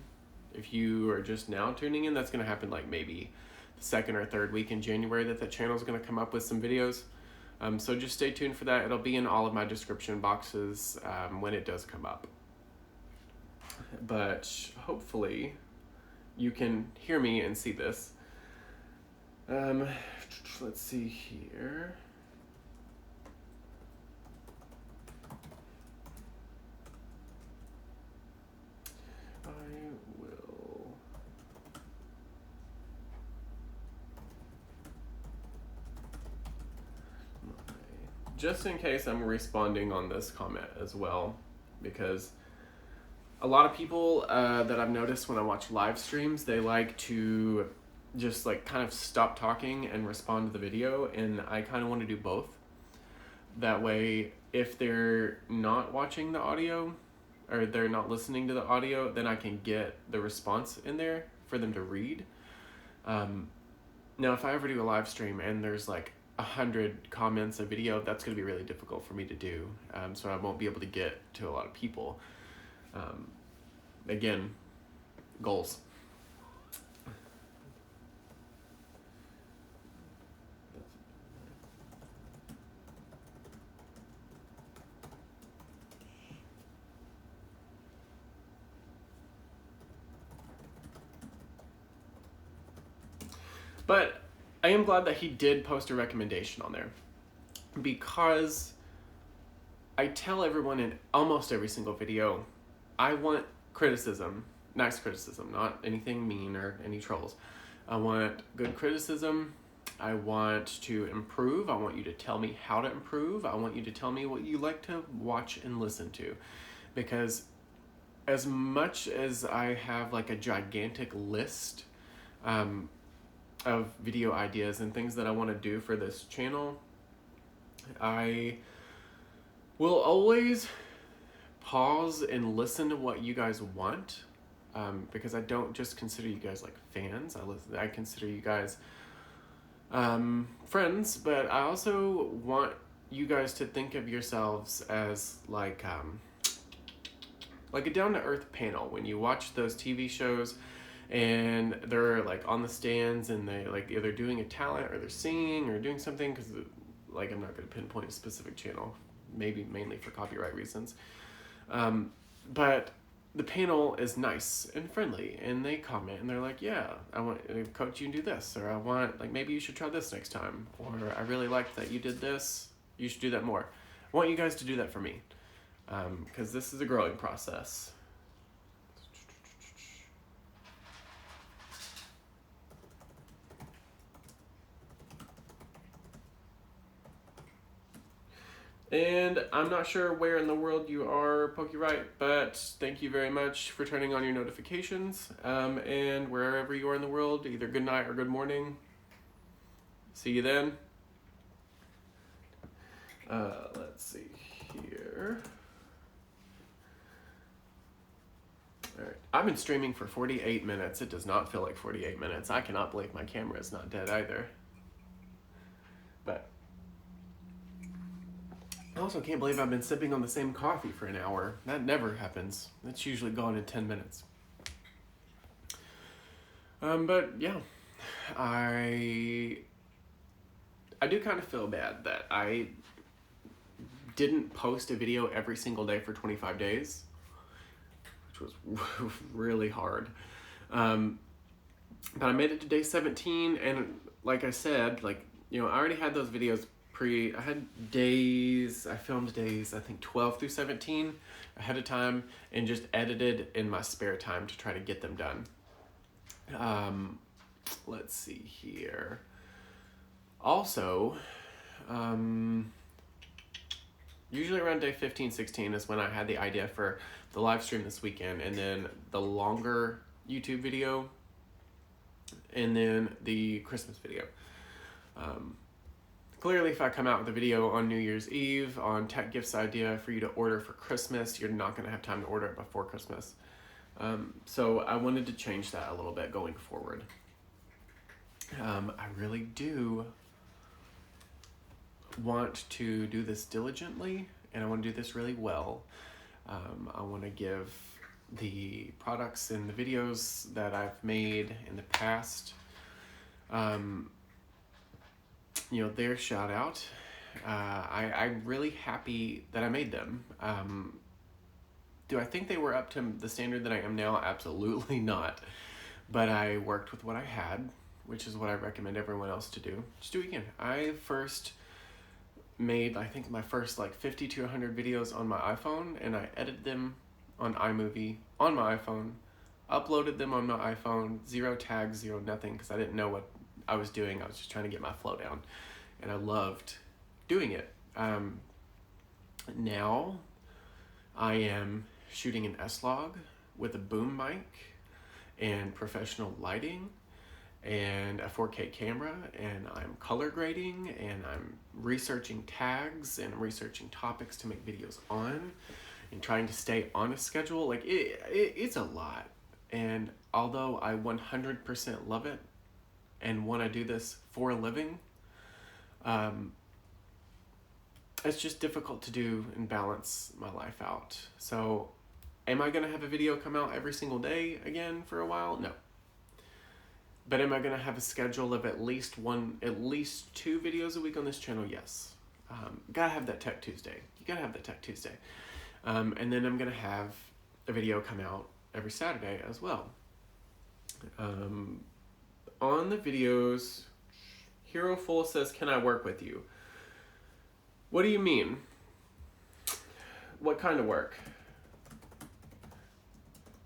If you are just now tuning in, that's going to happen like maybe the second or third week in January that channel is going to come up with some videos. So just stay tuned for that. It'll be in all of my description boxes when it does come up. But hopefully you can hear me and see this. Let's see here. Just in case, I'm responding on this comment as well, because a lot of people that I've noticed when I watch live streams, they like to just like kind of stop talking and respond to the video, and I kind of want to do both. That way, if they're not watching the audio or they're not listening to the audio, then I can get the response in there for them to read. Now, if I ever do a live stream and there's like 100 comments a video, that's going to be really difficult for me to do. So I won't be able to get to a lot of people. Again, goals. But I am glad that he did post a recommendation on there, because I tell everyone in almost every single video, I want criticism, nice criticism, not anything mean or any trolls. I want good criticism. I want to improve. I want you to tell me how to improve. I want you to tell me what you like to watch and listen to, because as much as I have like a gigantic list of video ideas and things that I want to do for this channel, I will always pause and listen to what you guys want, because I don't just consider you guys like fans. I consider you guys friends, but I also want you guys to think of yourselves as like a down-to-earth panel. When you watch those TV shows and they're like on the stands and they like either doing a talent or they're singing or doing something, because like I'm not going to pinpoint a specific channel, maybe mainly for copyright reasons, but the panel is nice and friendly and they comment and they're like, yeah, I want coach, you can do this, or I want like maybe you should try this next time, or I really liked that you did this, you should do that more. I want you guys to do that for me, because this is a growing process. And I'm not sure where in the world you are, Wright, but thank you very much for turning on your notifications. And wherever you are in the world, either good night or good morning. See you then. Let's see here. All right. I've been streaming for 48 minutes. It does not feel like 48 minutes. I cannot believe my camera is not dead either. But I also can't believe I've been sipping on the same coffee for an hour. That never happens. That's usually gone in 10 minutes. But yeah, I do kind of feel bad that I didn't post a video every single day for 25 days, which was really hard. But I made it to day 17, and like I said, like, I already had those videos I filmed days, I think 12 through 17 ahead of time, and just edited in my spare time to try to get them done. Let's see here. Also, usually around day 15, 16 is when I had the idea for the live stream this weekend, and then the longer YouTube video, and then the Christmas video. Clearly, if I come out with a video on New Year's Eve on tech gifts idea for you to order for Christmas, you're not going to have time to order it before Christmas. So I wanted to change that a little bit going forward. I really do want to do this diligently, and I want to do this really well. I want to give the products and the videos that I've made in the past, their shout out. I'm really happy that I made them. Do I think they were up to the standard that I am now? Absolutely not. But I worked with what I had, which is what I recommend everyone else to do. Just do it again. I first made, I think, my first 50 to 100 videos on my iPhone, and I edited them on iMovie on my iPhone, uploaded them on my iPhone, 0 tags, 0 nothing, because I didn't know what I was doing. I was just trying to get my flow down, and I loved doing it. Now I am shooting an S-Log with a boom mic and professional lighting and a 4K camera, and I'm color grading, and I'm researching tags, and I'm researching topics to make videos on, and trying to stay on a schedule. It's a lot. And although I 100% love it and want to do this for a living, it's just difficult to do and balance my life out. So am I going to have a video come out every single day again for a while? No. But am I going to have a schedule of at least 2 videos a week on this channel? Yes. Gotta have that Tech Tuesday. You gotta have that Tech Tuesday. And then I'm going to have a video come out every Saturday as well. On the videos, Hero Full says, can I work with you? What do you mean? What kind of work?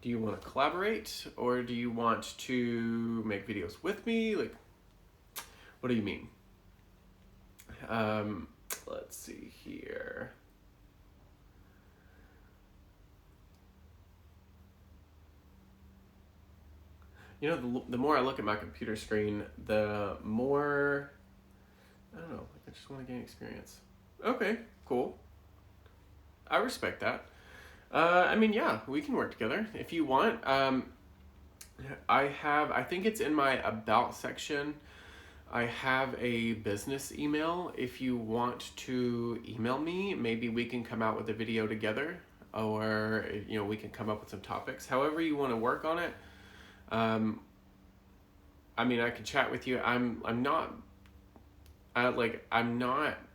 Do you want to collaborate, or do you want to make videos with me? What do you mean? Let's see here. The more I look at my computer screen, the more, I don't know, I just want to gain experience. Okay, cool. I respect that. Yeah, we can work together if you want. I think it's in my about section. I have a business email. If you want to email me, maybe we can come out with a video together, or, we can come up with some topics. However you want to work on it. I can chat with you. I'm not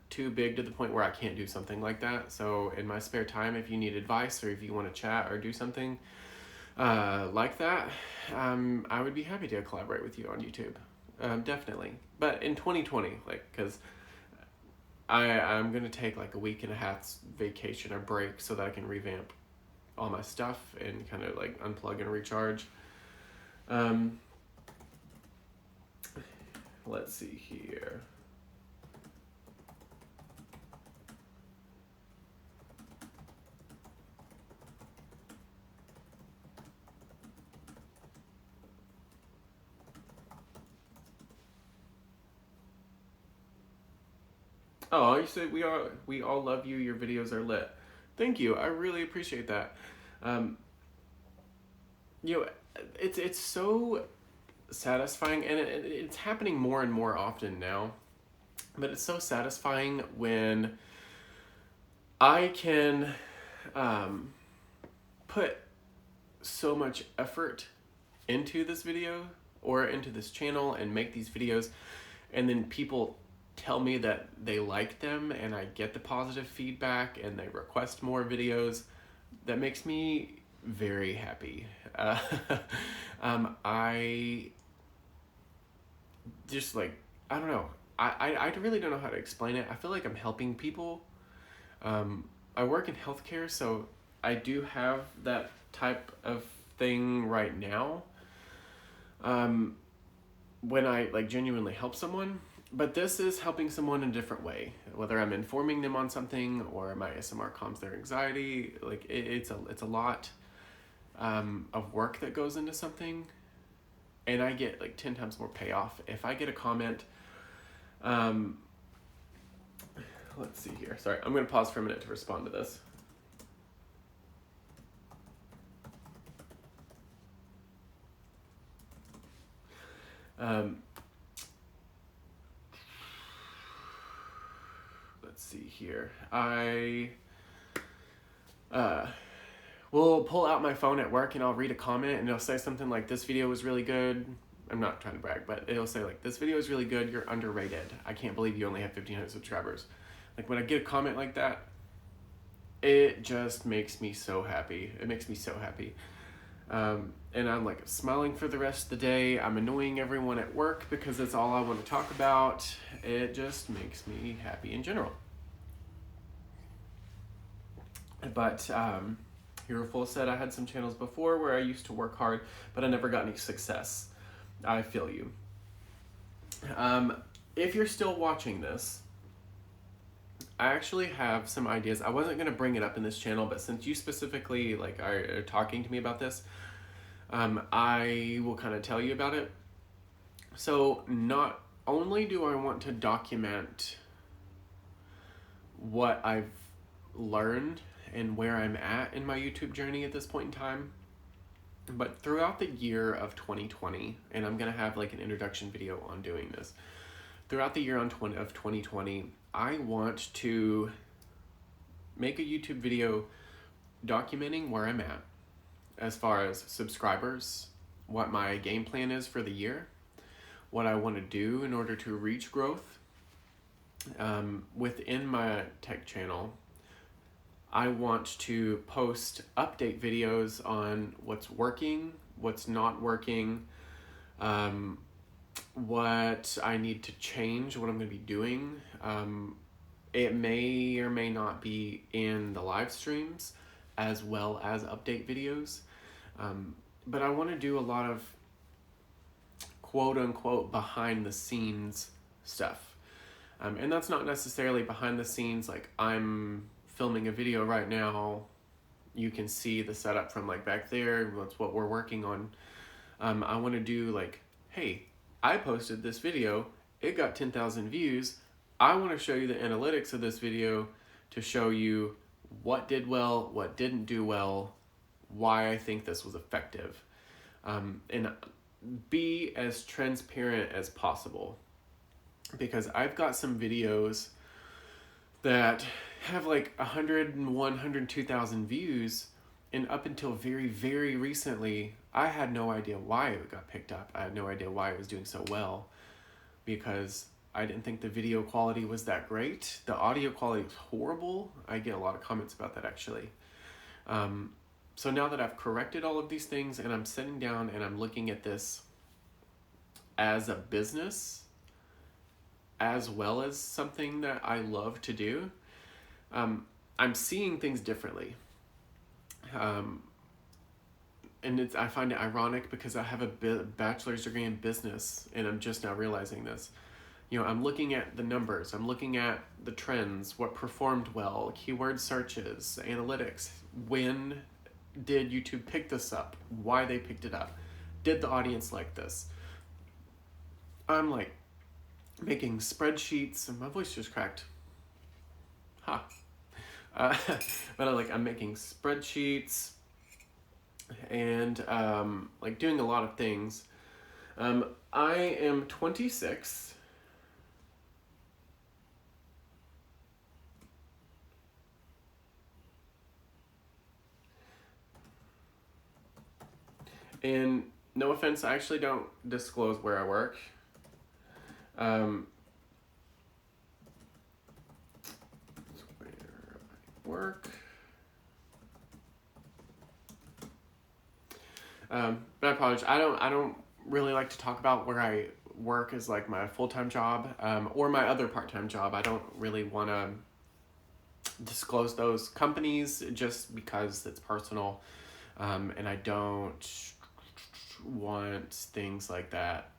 too big to the point where I can't do something like that. So in my spare time, if you need advice, or if you want to chat or do something like that, I would be happy to collaborate with you on YouTube. Definitely. But in 2020, because I'm going to take a week and a half's vacation or break so that I can revamp all my stuff and kind of unplug and recharge. Let's see here. Oh, you said we all love you. Your videos are lit. Thank you. I really appreciate that. It's so satisfying, and it's happening more and more often now. But it's so satisfying when I can put so much effort into this video or into this channel and make these videos, and then people tell me that they like them, and I get the positive feedback, and they request more videos. That makes me very happy. I just I don't know. I really don't know how to explain it. I feel like I'm helping people. I work in healthcare, so I do have that type of thing right now. When I genuinely help someone, But this is helping someone in a different way, whether I'm informing them on something or my ASMR calms their anxiety. Like it's a lot of work that goes into something, and I get like 10 times more payoff if I get a comment. Let's see here. Sorry, I'm going to pause for a minute to respond to this. Let's see here. I will pull out my phone at work and I'll read a comment and it'll say something like, "This video was really good." I'm not trying to brag, but it'll say like, "This video is really good. You're underrated. I can't believe you only have 1,500 subscribers." Like when I get a comment like that, it just makes me so happy. It makes me so happy. And I'm like smiling for the rest of the day. I'm annoying everyone at work because that's all I want to talk about. It just makes me happy in general. But Hero Full said, "I had some channels before where I used to work hard, but I never got any success." I feel you. If you're still watching this, I actually have some ideas. I wasn't going to bring it up in this channel, but since you specifically are talking to me about this, I will kind of tell you about it. So not only do I want to document what I've learned and where I'm at in my YouTube journey at this point in time, but throughout the year of 2020, and I'm going to have like an introduction video on doing this, throughout the year of 2020, I want to make a YouTube video documenting where I'm at as far as subscribers, what my game plan is for the year, what I want to do in order to reach growth. Within my tech channel, I want to post update videos on what's working, what's not working, what I need to change, what I'm going to be doing. It may or may not be in the live streams as well as update videos. But I want to do a lot of quote unquote behind the scenes stuff. And that's not necessarily behind the scenes like I'm filming a video right now. You can see the setup from like back there. That's what we're working on. I want to do like, hey, I posted this video. It got 10,000 views. I want to show you the analytics of this video to show you what did well, what didn't do well, why I think this was effective, and be as transparent as possible. Because I've got some videos that have like 101, 102,000 views, and up until very, very recently, I had no idea why it got picked up. I had no idea why it was doing so well, because I didn't think the video quality was that great. The audio quality was horrible. I get a lot of comments about that actually. So now that I've corrected all of these things and I'm sitting down and I'm looking at this as a business, as well as something that I love to do, I'm seeing things differently. And I find it ironic because I have a bachelor's degree in business and I'm just now realizing this. You know, I'm looking at the numbers, I'm looking at the trends, what performed well, keyword searches, analytics. When did YouTube pick this up? Why they picked it up? Did the audience like this? I'm like making spreadsheets, and my voice just cracked. Ha. But I'm making spreadsheets and like doing a lot of things. I am 26. And no offense, I actually don't disclose where I work. Where I work. But I apologize. I don't really like to talk about where I work as like my full-time job, or my other part-time job. I don't really want to disclose those companies just because it's personal, and I don't want things like that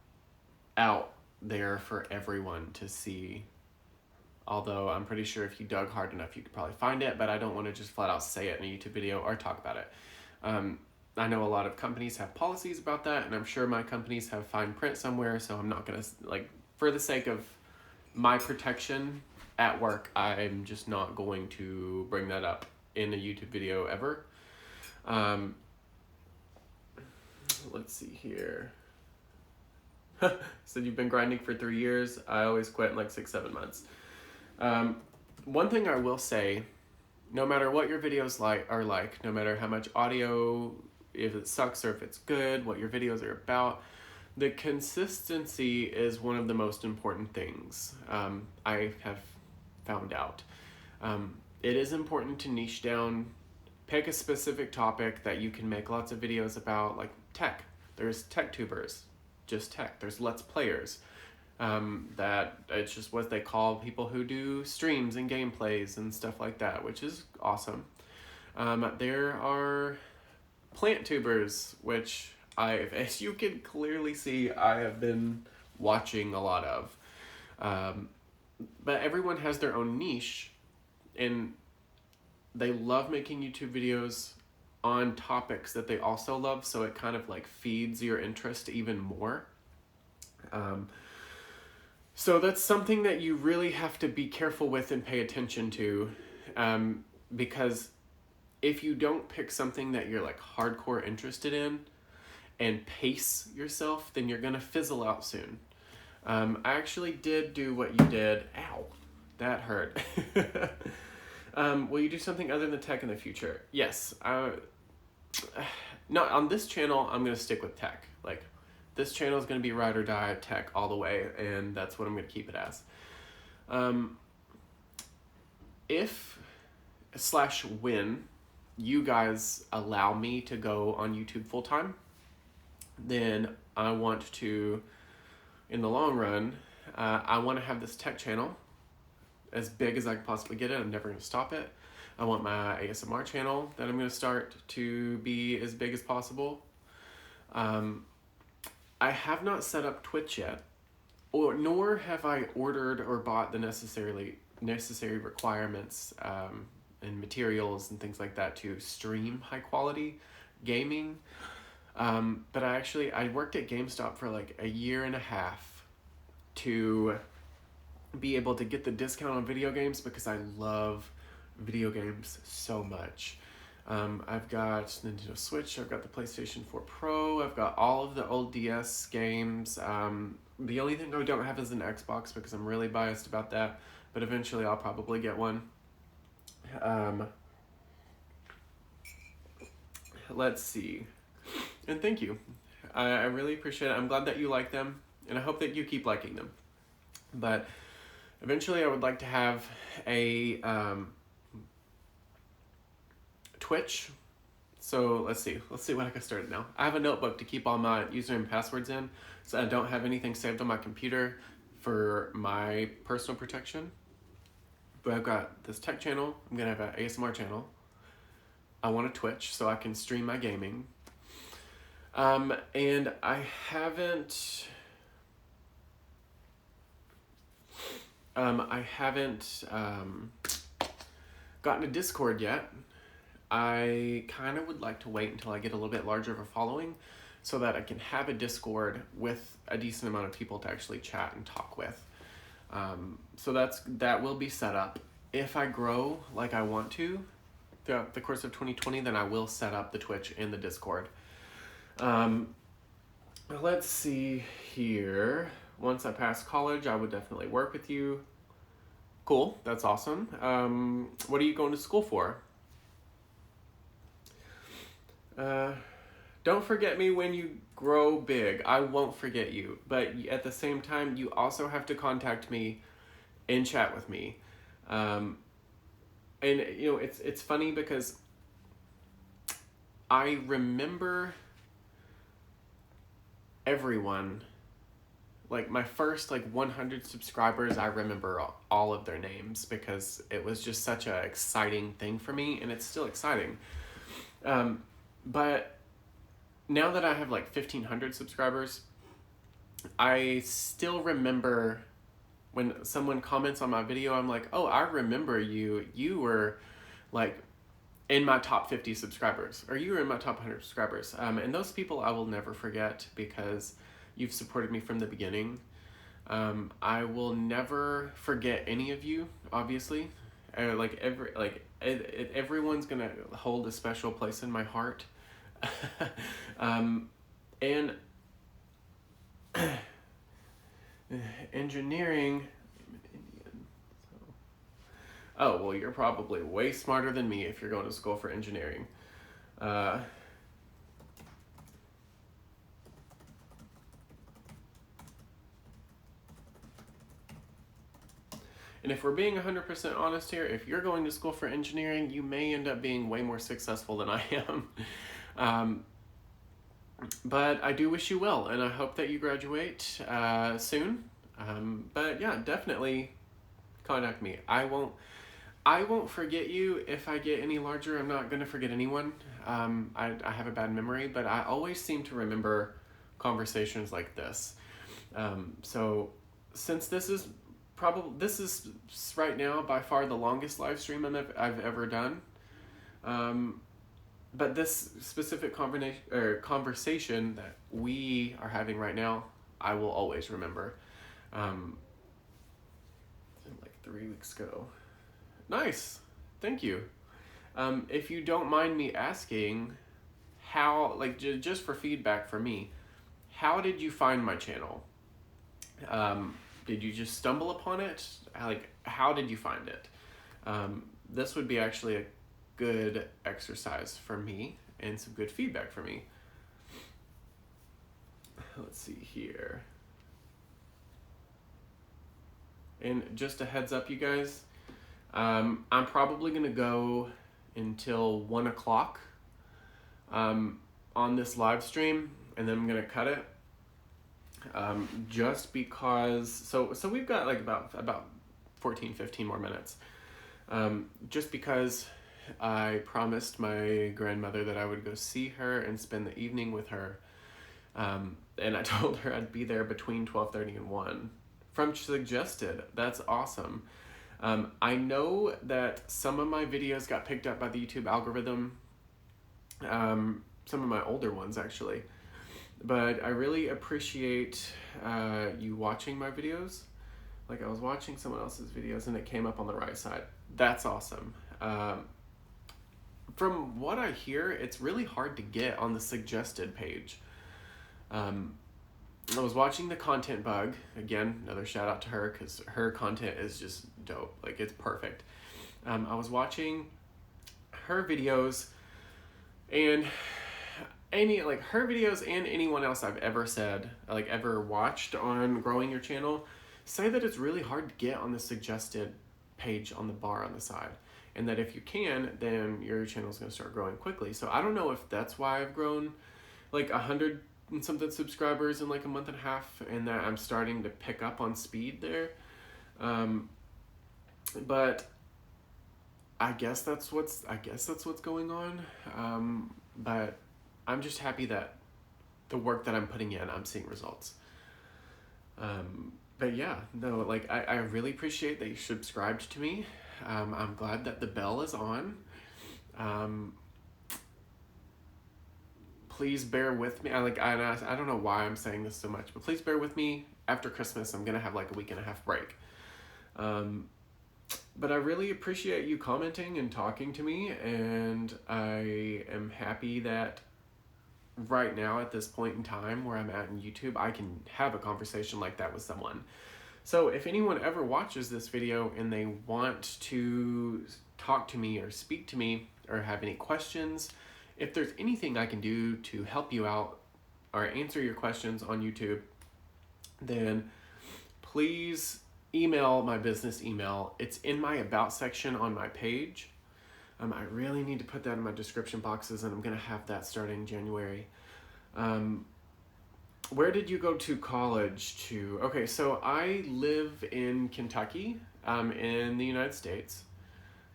out there for everyone to see. Although I'm pretty sure if you dug hard enough, you could probably find it, but I don't want to just flat out say it in a YouTube video or talk about it. I know a lot of companies have policies about that, and I'm sure my companies have fine print somewhere, so I'm not going to, like, for the sake of my protection at work, I'm just not going to bring that up in a YouTube video ever. Let's see here. So you've been grinding for 3 years. I always quit in like 6-7 months. One thing I will say, no matter what your videos are like, no matter how much audio, if it sucks or if it's good, what your videos are about, the consistency is one of the most important things I have found out. It is important to niche down, pick a specific topic that you can make lots of videos about, like tech. There's tech tubers, just tech. There's let's players. That it's just what they call people who do streams and gameplays and stuff like that, which is awesome. There are plant tubers, which as you can clearly see, I have been watching a lot of. But everyone has their own niche, and they love making YouTube videos on topics that they also love, so it kind of like feeds your interest even more. So that's something that you really have to be careful with and pay attention to, because if you don't pick something that you're like hardcore interested in and pace yourself, then you're gonna fizzle out soon. I actually did do what you did. Ow, that hurt. Will you do something other than tech in the future? Yes. No, on this channel, I'm gonna stick with tech. Like, this channel is going to be ride or die tech all the way, and that's what I'm going to keep it as. If/when you guys allow me to go on YouTube full time, then I want to, in the long run, I want to have this tech channel as big as I can possibly get it. I'm never going to stop it. I want my ASMR channel that I'm going to start to be as big as possible. I have not set up Twitch yet, nor have I ordered or bought the necessary requirements and materials and things like that to stream high quality gaming. But I worked at GameStop for like a year and a half to be able to get the discount on video games because I love video games so much. I've got Nintendo Switch, I've got the PlayStation 4 Pro, I've got all of the old DS games. The only thing I don't have is an Xbox because I'm really biased about that, but eventually I'll probably get one. Let's see. And thank you. I really appreciate it. I'm glad that you like them, and I hope that you keep liking them. But eventually I would like to have a Twitch. So let's see what I can start now. I have a notebook to keep all my username and passwords in, so I don't have anything saved on my computer for my personal protection. But I've got this tech channel. I'm gonna have an ASMR channel. I want a Twitch so I can stream my gaming. And I haven't gotten a Discord yet. I kind of would like to wait until I get a little bit larger of a following so that I can have a Discord with a decent amount of people to actually chat and talk with. So that will be set up. If I grow like I want to throughout the course of 2020, then I will set up the Twitch and the Discord. Let's see here. Once I pass college, I would definitely work with you. Cool, that's awesome. What are you going to school for? Don't forget me when you grow big. I won't forget you, but at the same time, you also have to contact me and chat with me. And you know, it's funny because I remember everyone. Like my first 100 subscribers, I remember all of their names because it was just such an exciting thing for me, and it's still exciting. But now that I have 1,500 subscribers, I still remember when someone comments on my video, I'm like, oh, I remember you. You were like in my top 50 subscribers, or you were in my top 100 subscribers. And those people I will never forget because you've supported me from the beginning. I will never forget any of you, obviously. Everyone's gonna hold a special place in my heart. And engineering. Oh, well, you're probably way smarter than me if you're going to school for engineering. Uh, and if we're being 100% honest here, if you're going to school for engineering, you may end up being way more successful than I am. But I do wish you well, and I hope that you graduate soon. But yeah, definitely contact me. I won't forget you if I get any larger. I'm not gonna forget anyone. I have a bad memory, but I always seem to remember conversations like this. So since this is right now by far the longest live stream I've ever done. But this specific conversation that we are having right now, I will always remember. Like 3 weeks ago. Nice. Thank you. If you don't mind me asking, how, like, just for feedback for me, how did you find my channel? Did you just stumble upon it? Like, how did you find it? This would be actually a good exercise for me and some good feedback for me. Let's see here. And just a heads up, you guys, I'm probably going to go until 1 o'clock on this live stream, and then I'm going to cut it. Just because, so we've got like about 14, 15 more minutes. Just because I promised my grandmother that I would go see her and spend the evening with her. And I told her I'd be there between 12:30 and 1. From suggested. That's awesome. I know that some of my videos got picked up by the YouTube algorithm. Some of my older ones, actually. But I really appreciate you watching my videos. Like, I was watching someone else's videos and it came up on the right side. That's awesome. From what I hear, it's really hard to get on the suggested page. I was watching the content bug. Again, another shout out to her because her content is just dope. Like, it's perfect. I was watching her videos, and her videos and anyone else I've ever said, like ever watched on growing your channel, say that it's really hard to get on the suggested page on the bar on the side. And that if you can, then your channel's gonna start growing quickly. So I don't know if that's why I've grown like 100 and something subscribers in like a month and a half, and that I'm starting to pick up on speed there. But I guess that's what's going on. But I'm just happy that the work that I'm putting in, I'm seeing results. But yeah, no, like I really appreciate that you subscribed to me. I'm glad that the bell is on. Please bear with me. I don't know why I'm saying this so much, but please bear with me. After Christmas, I'm gonna have like a week and a half break. But I really appreciate you commenting and talking to me, and I am happy that right now at this point in time where I'm at in YouTube, I can have a conversation like that with someone. So if anyone ever watches this video and they want to talk to me or speak to me or have any questions, if there's anything I can do to help you out or answer your questions on YouTube, then please email my business email. It's in my about section on my page. I really need to put that in my description boxes, and I'm going to have that starting January. Where did you go to college to? Okay, so I live in Kentucky, in the United States.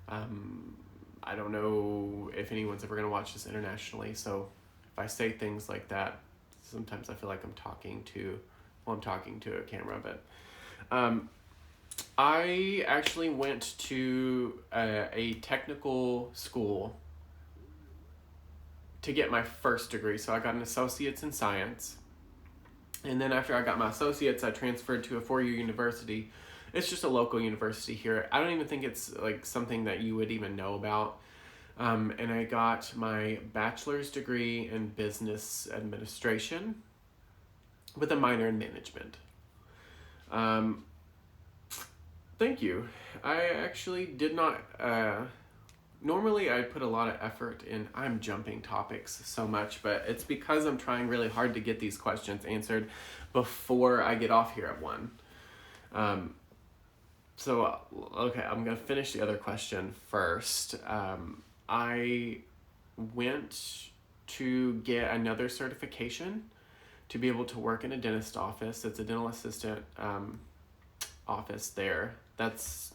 I don't know if anyone's ever going to watch this internationally, so if I say things like that, sometimes I feel like I'm talking to while I'm talking to a camera, but I actually went to a technical school to get my first degree. So I got an associate's in science. And then after I got my associates, I transferred to a 4-year university. It's just a local university here. I don't even think it's like something that you would even know about. And I got my bachelor's degree in business administration with a minor in management. Thank you. I actually did not, normally I put a lot of effort in, I'm jumping topics so much, but it's because I'm trying really hard to get these questions answered before I get off here at 1. Okay, I'm going to finish the other question first. I went to get another certification to be able to work in a dentist office. It's a dental assistant office there. That's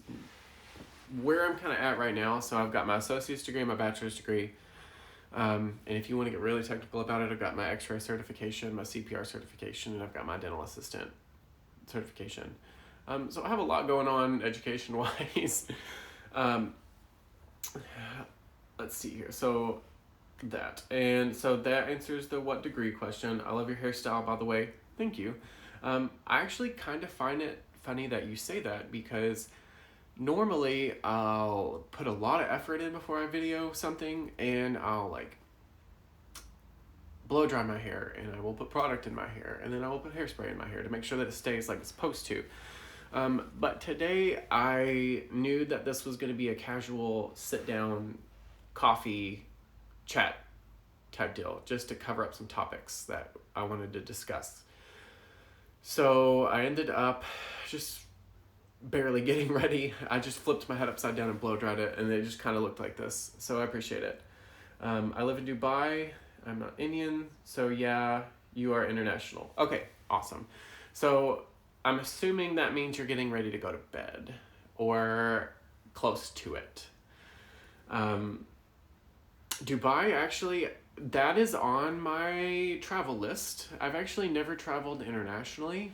where I'm kind of at right now. So I've got my associate's degree and my bachelor's degree. And if you want to get really technical about it, I've got my x-ray certification, my CPR certification, and I've got my dental assistant certification. So I have a lot going on education-wise. Let's see here. So that answers the what degree question. I love your hairstyle, by the way. Thank you. I actually kind of find it funny that you say that, because normally I'll put a lot of effort in before I video something, and I'll like blow dry my hair, and I will put product in my hair, and then I will put hairspray in my hair to make sure that it stays like it's supposed to. But today I knew that this was going to be a casual sit down coffee chat type deal, just to cover up some topics that I wanted to discuss. So I ended up just barely getting ready. I just flipped my head upside down and blow dried it, and it just kind of looked like this. So I appreciate it. I live in Dubai. I'm not Indian. So yeah, you are international. Okay, awesome. So I'm assuming that means you're getting ready to go to bed or close to it. Dubai, actually, that is on my travel list. I've actually never traveled internationally.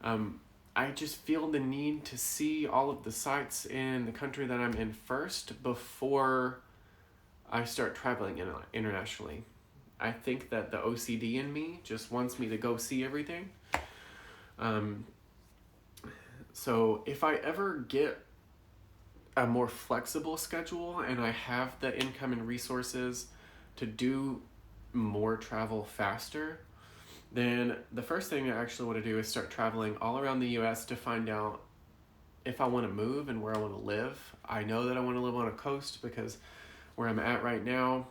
I just feel the need to see all of the sites in the country that I'm in first before I start traveling internationally. I think that the OCD in me just wants me to go see everything. So if I ever get a more flexible schedule and I have the income and resources to do more travel faster, then the first thing I actually want to do is start traveling all around the US to find out if I want to move and where I want to live. I know that I want to live on a coast because where I'm at right now,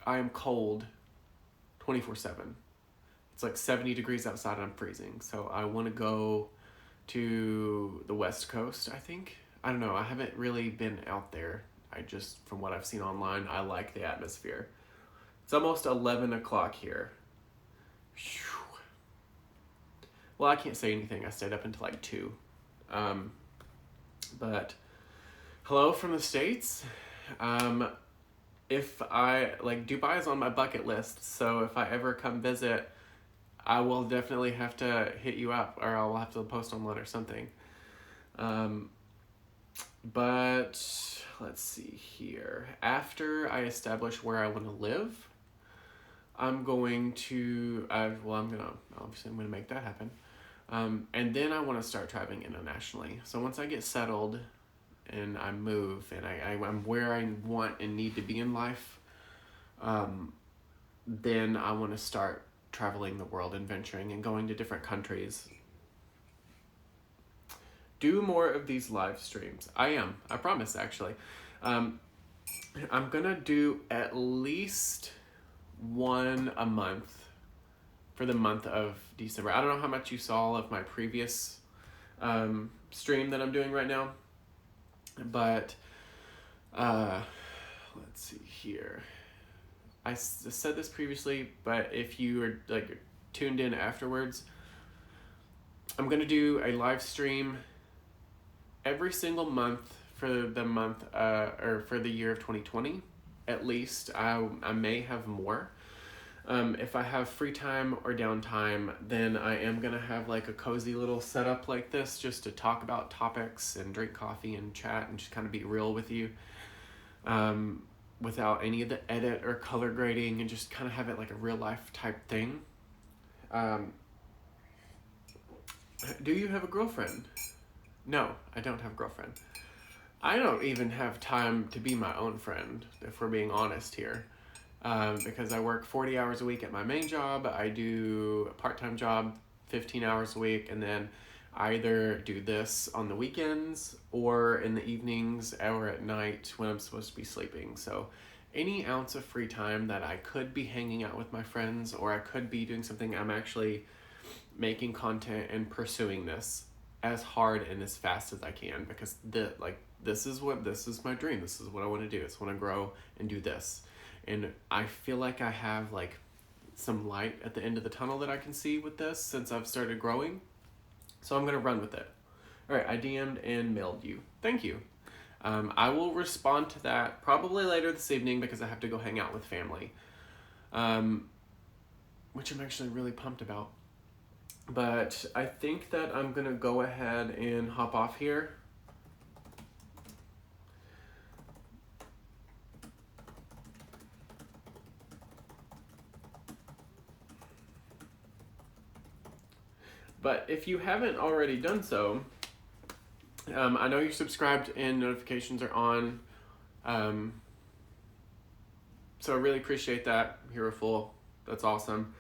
I am cold 24/7. It's like 70 degrees outside and I'm freezing. So I want to go to the West Coast, I think. I don't know. I haven't really been out there. I just, from what I've seen online, I like the atmosphere. It's almost 11 o'clock here. Whew. Well, I can't say anything. I stayed up until like 2. But hello from the States. If I, like, Dubai is on my bucket list. So if I ever come visit, I will definitely have to hit you up, or I'll have to post online or something. But let's see here. After I establish where I want to live, I'm going to, I'm gonna make that happen. And then I want to start traveling internationally. So once I get settled and I move and I'm where I want and need to be in life, then I want to start traveling the world and venturing and going to different countries. Do more of these live streams. I promise, actually. I'm gonna do at least one a month for the month of December. I don't know how much you saw of my previous stream that I'm doing right now, but let's see here. I said this previously, but if you are like tuned in afterwards, I'm gonna do a live stream every single month for the month or for the year of 2020 at least. I may have more. If I have free time or downtime, then I am going to have like a cozy little setup like this just to talk about topics and drink coffee and chat and just kind of be real with you, without any of the edit or color grading, and just kind of have it like a real life type thing. Do you have a girlfriend? No, I don't have a girlfriend. I don't even have time to be my own friend, if we're being honest here. Because I work 40 hours a week at my main job. I do a part-time job 15 hours a week, and then I either do this on the weekends or in the evenings or at night when I'm supposed to be sleeping. So any ounce of free time that I could be hanging out with my friends, or I could be doing something, I'm actually making content and pursuing this as hard and as fast as I can, because this is my dream. This is what I want to do. It's want to grow and do this. And I feel like I have like some light at the end of the tunnel that I can see with this since I've started growing. So I'm going to run with it. All right, I DM'd and mailed you. Thank you. I will respond to that probably later this evening because I have to go hang out with family, which I'm actually really pumped about. But I think that I'm going to go ahead and hop off here. But if you haven't already done so, I know you're subscribed and notifications are on. So I really appreciate that, Hero Full. That's awesome.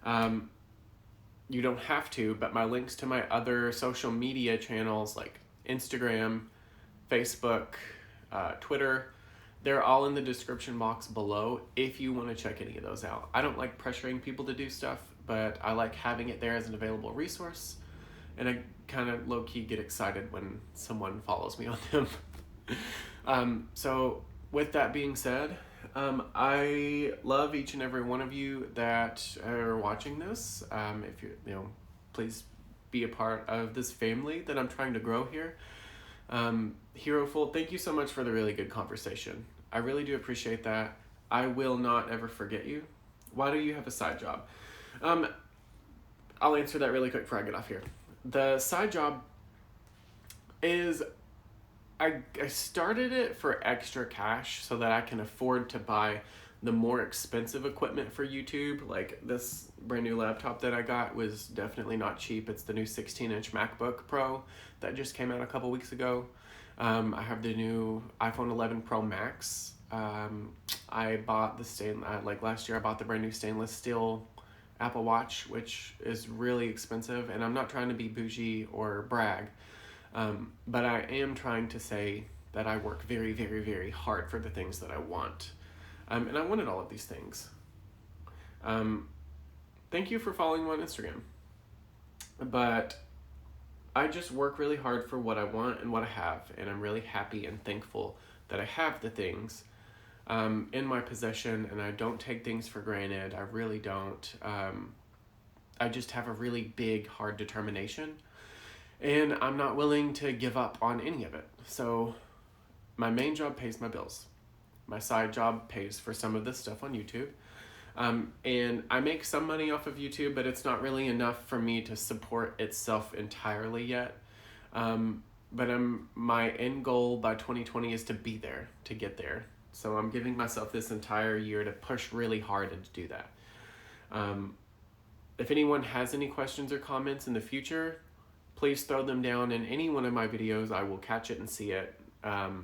You don't have to, but my links to my other social media channels like Instagram, Facebook, Twitter, they're all in the description box below if you want to check any of those out. I don't like pressuring people to do stuff, but I like having it there as an available resource. And I kind of low-key get excited when someone follows me on them. So with that being said, I love each and every one of you that are watching this. If please be a part of this family that I'm trying to grow here. Heroful, thank you so much for the really good conversation. I really do appreciate that. I will not ever forget you. Why do you have a side job? I'll answer that really quick before I get off here. The side job is, I started it for extra cash so that I can afford to buy the more expensive equipment for YouTube. Like this brand new laptop that I got was definitely not cheap. It's the new 16-inch MacBook Pro that just came out a couple weeks ago. I have the new iPhone 11 Pro Max. I bought last year I bought the brand new stainless steel Apple Watch, which is really expensive, and I'm not trying to be bougie or brag, but I am trying to say that I work very, very, very hard for the things that I want. And I wanted all of these things. Thank you for following me on Instagram. But I just work really hard for what I want and what I have, and I'm really happy and thankful that I have the things in my possession, and I don't take things for granted. I really don't. I just have a really big, hard determination, and I'm not willing to give up on any of it. So my main job pays my bills. My side job pays for some of this stuff on YouTube. And I make some money off of YouTube, but it's not really enough for me to support itself entirely yet. But my end goal by 2020 is to be there, to get there. So I'm giving myself this entire year to push really hard and to do that. If anyone has any questions or comments in the future, please throw them down in any one of my videos. I will catch it and see it. I'll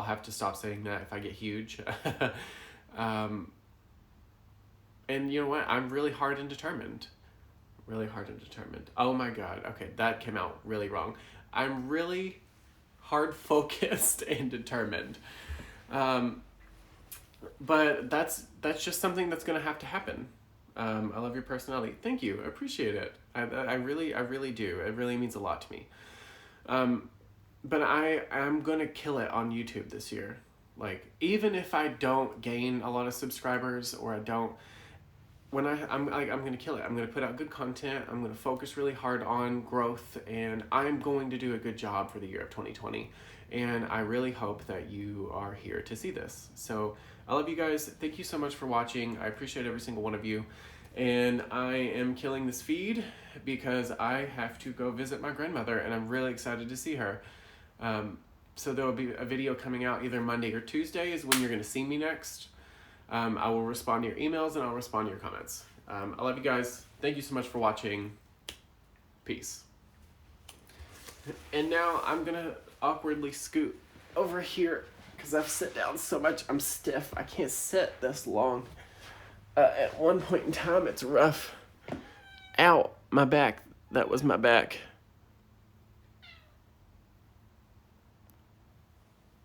have to stop saying that if I get huge. And you know what? I'm really hard and determined. Really hard and determined. Oh my God. Okay, that came out really wrong. I'm really hard focused and determined. But that's just something that's gonna have to happen. I love your personality. Thank you. I appreciate it. I really do. It really means a lot to me. But I'm gonna kill it on YouTube this year. Like, even if I don't gain a lot of subscribers, or I don't, I'm gonna kill it. I'm gonna put out good content. I'm gonna focus really hard on growth, and I'm going to do a good job for the year of 2020. and I really hope that you are here to see this. So I love you guys. Thank you so much for watching. I appreciate every single one of you. And I am killing this feed because I have to go visit my grandmother, and I'm really excited to see her. So there will be a video coming out either Monday or Tuesday is when you're going to see me next. I will respond to your emails and I'll respond to your comments. I love you guys. Thank you so much for watching. Peace. And now I'm going to awkwardly scoot over here because I've sat down so much. I'm stiff. I can't sit this long. At one point in time, it's rough. Ow, my back. That was my back.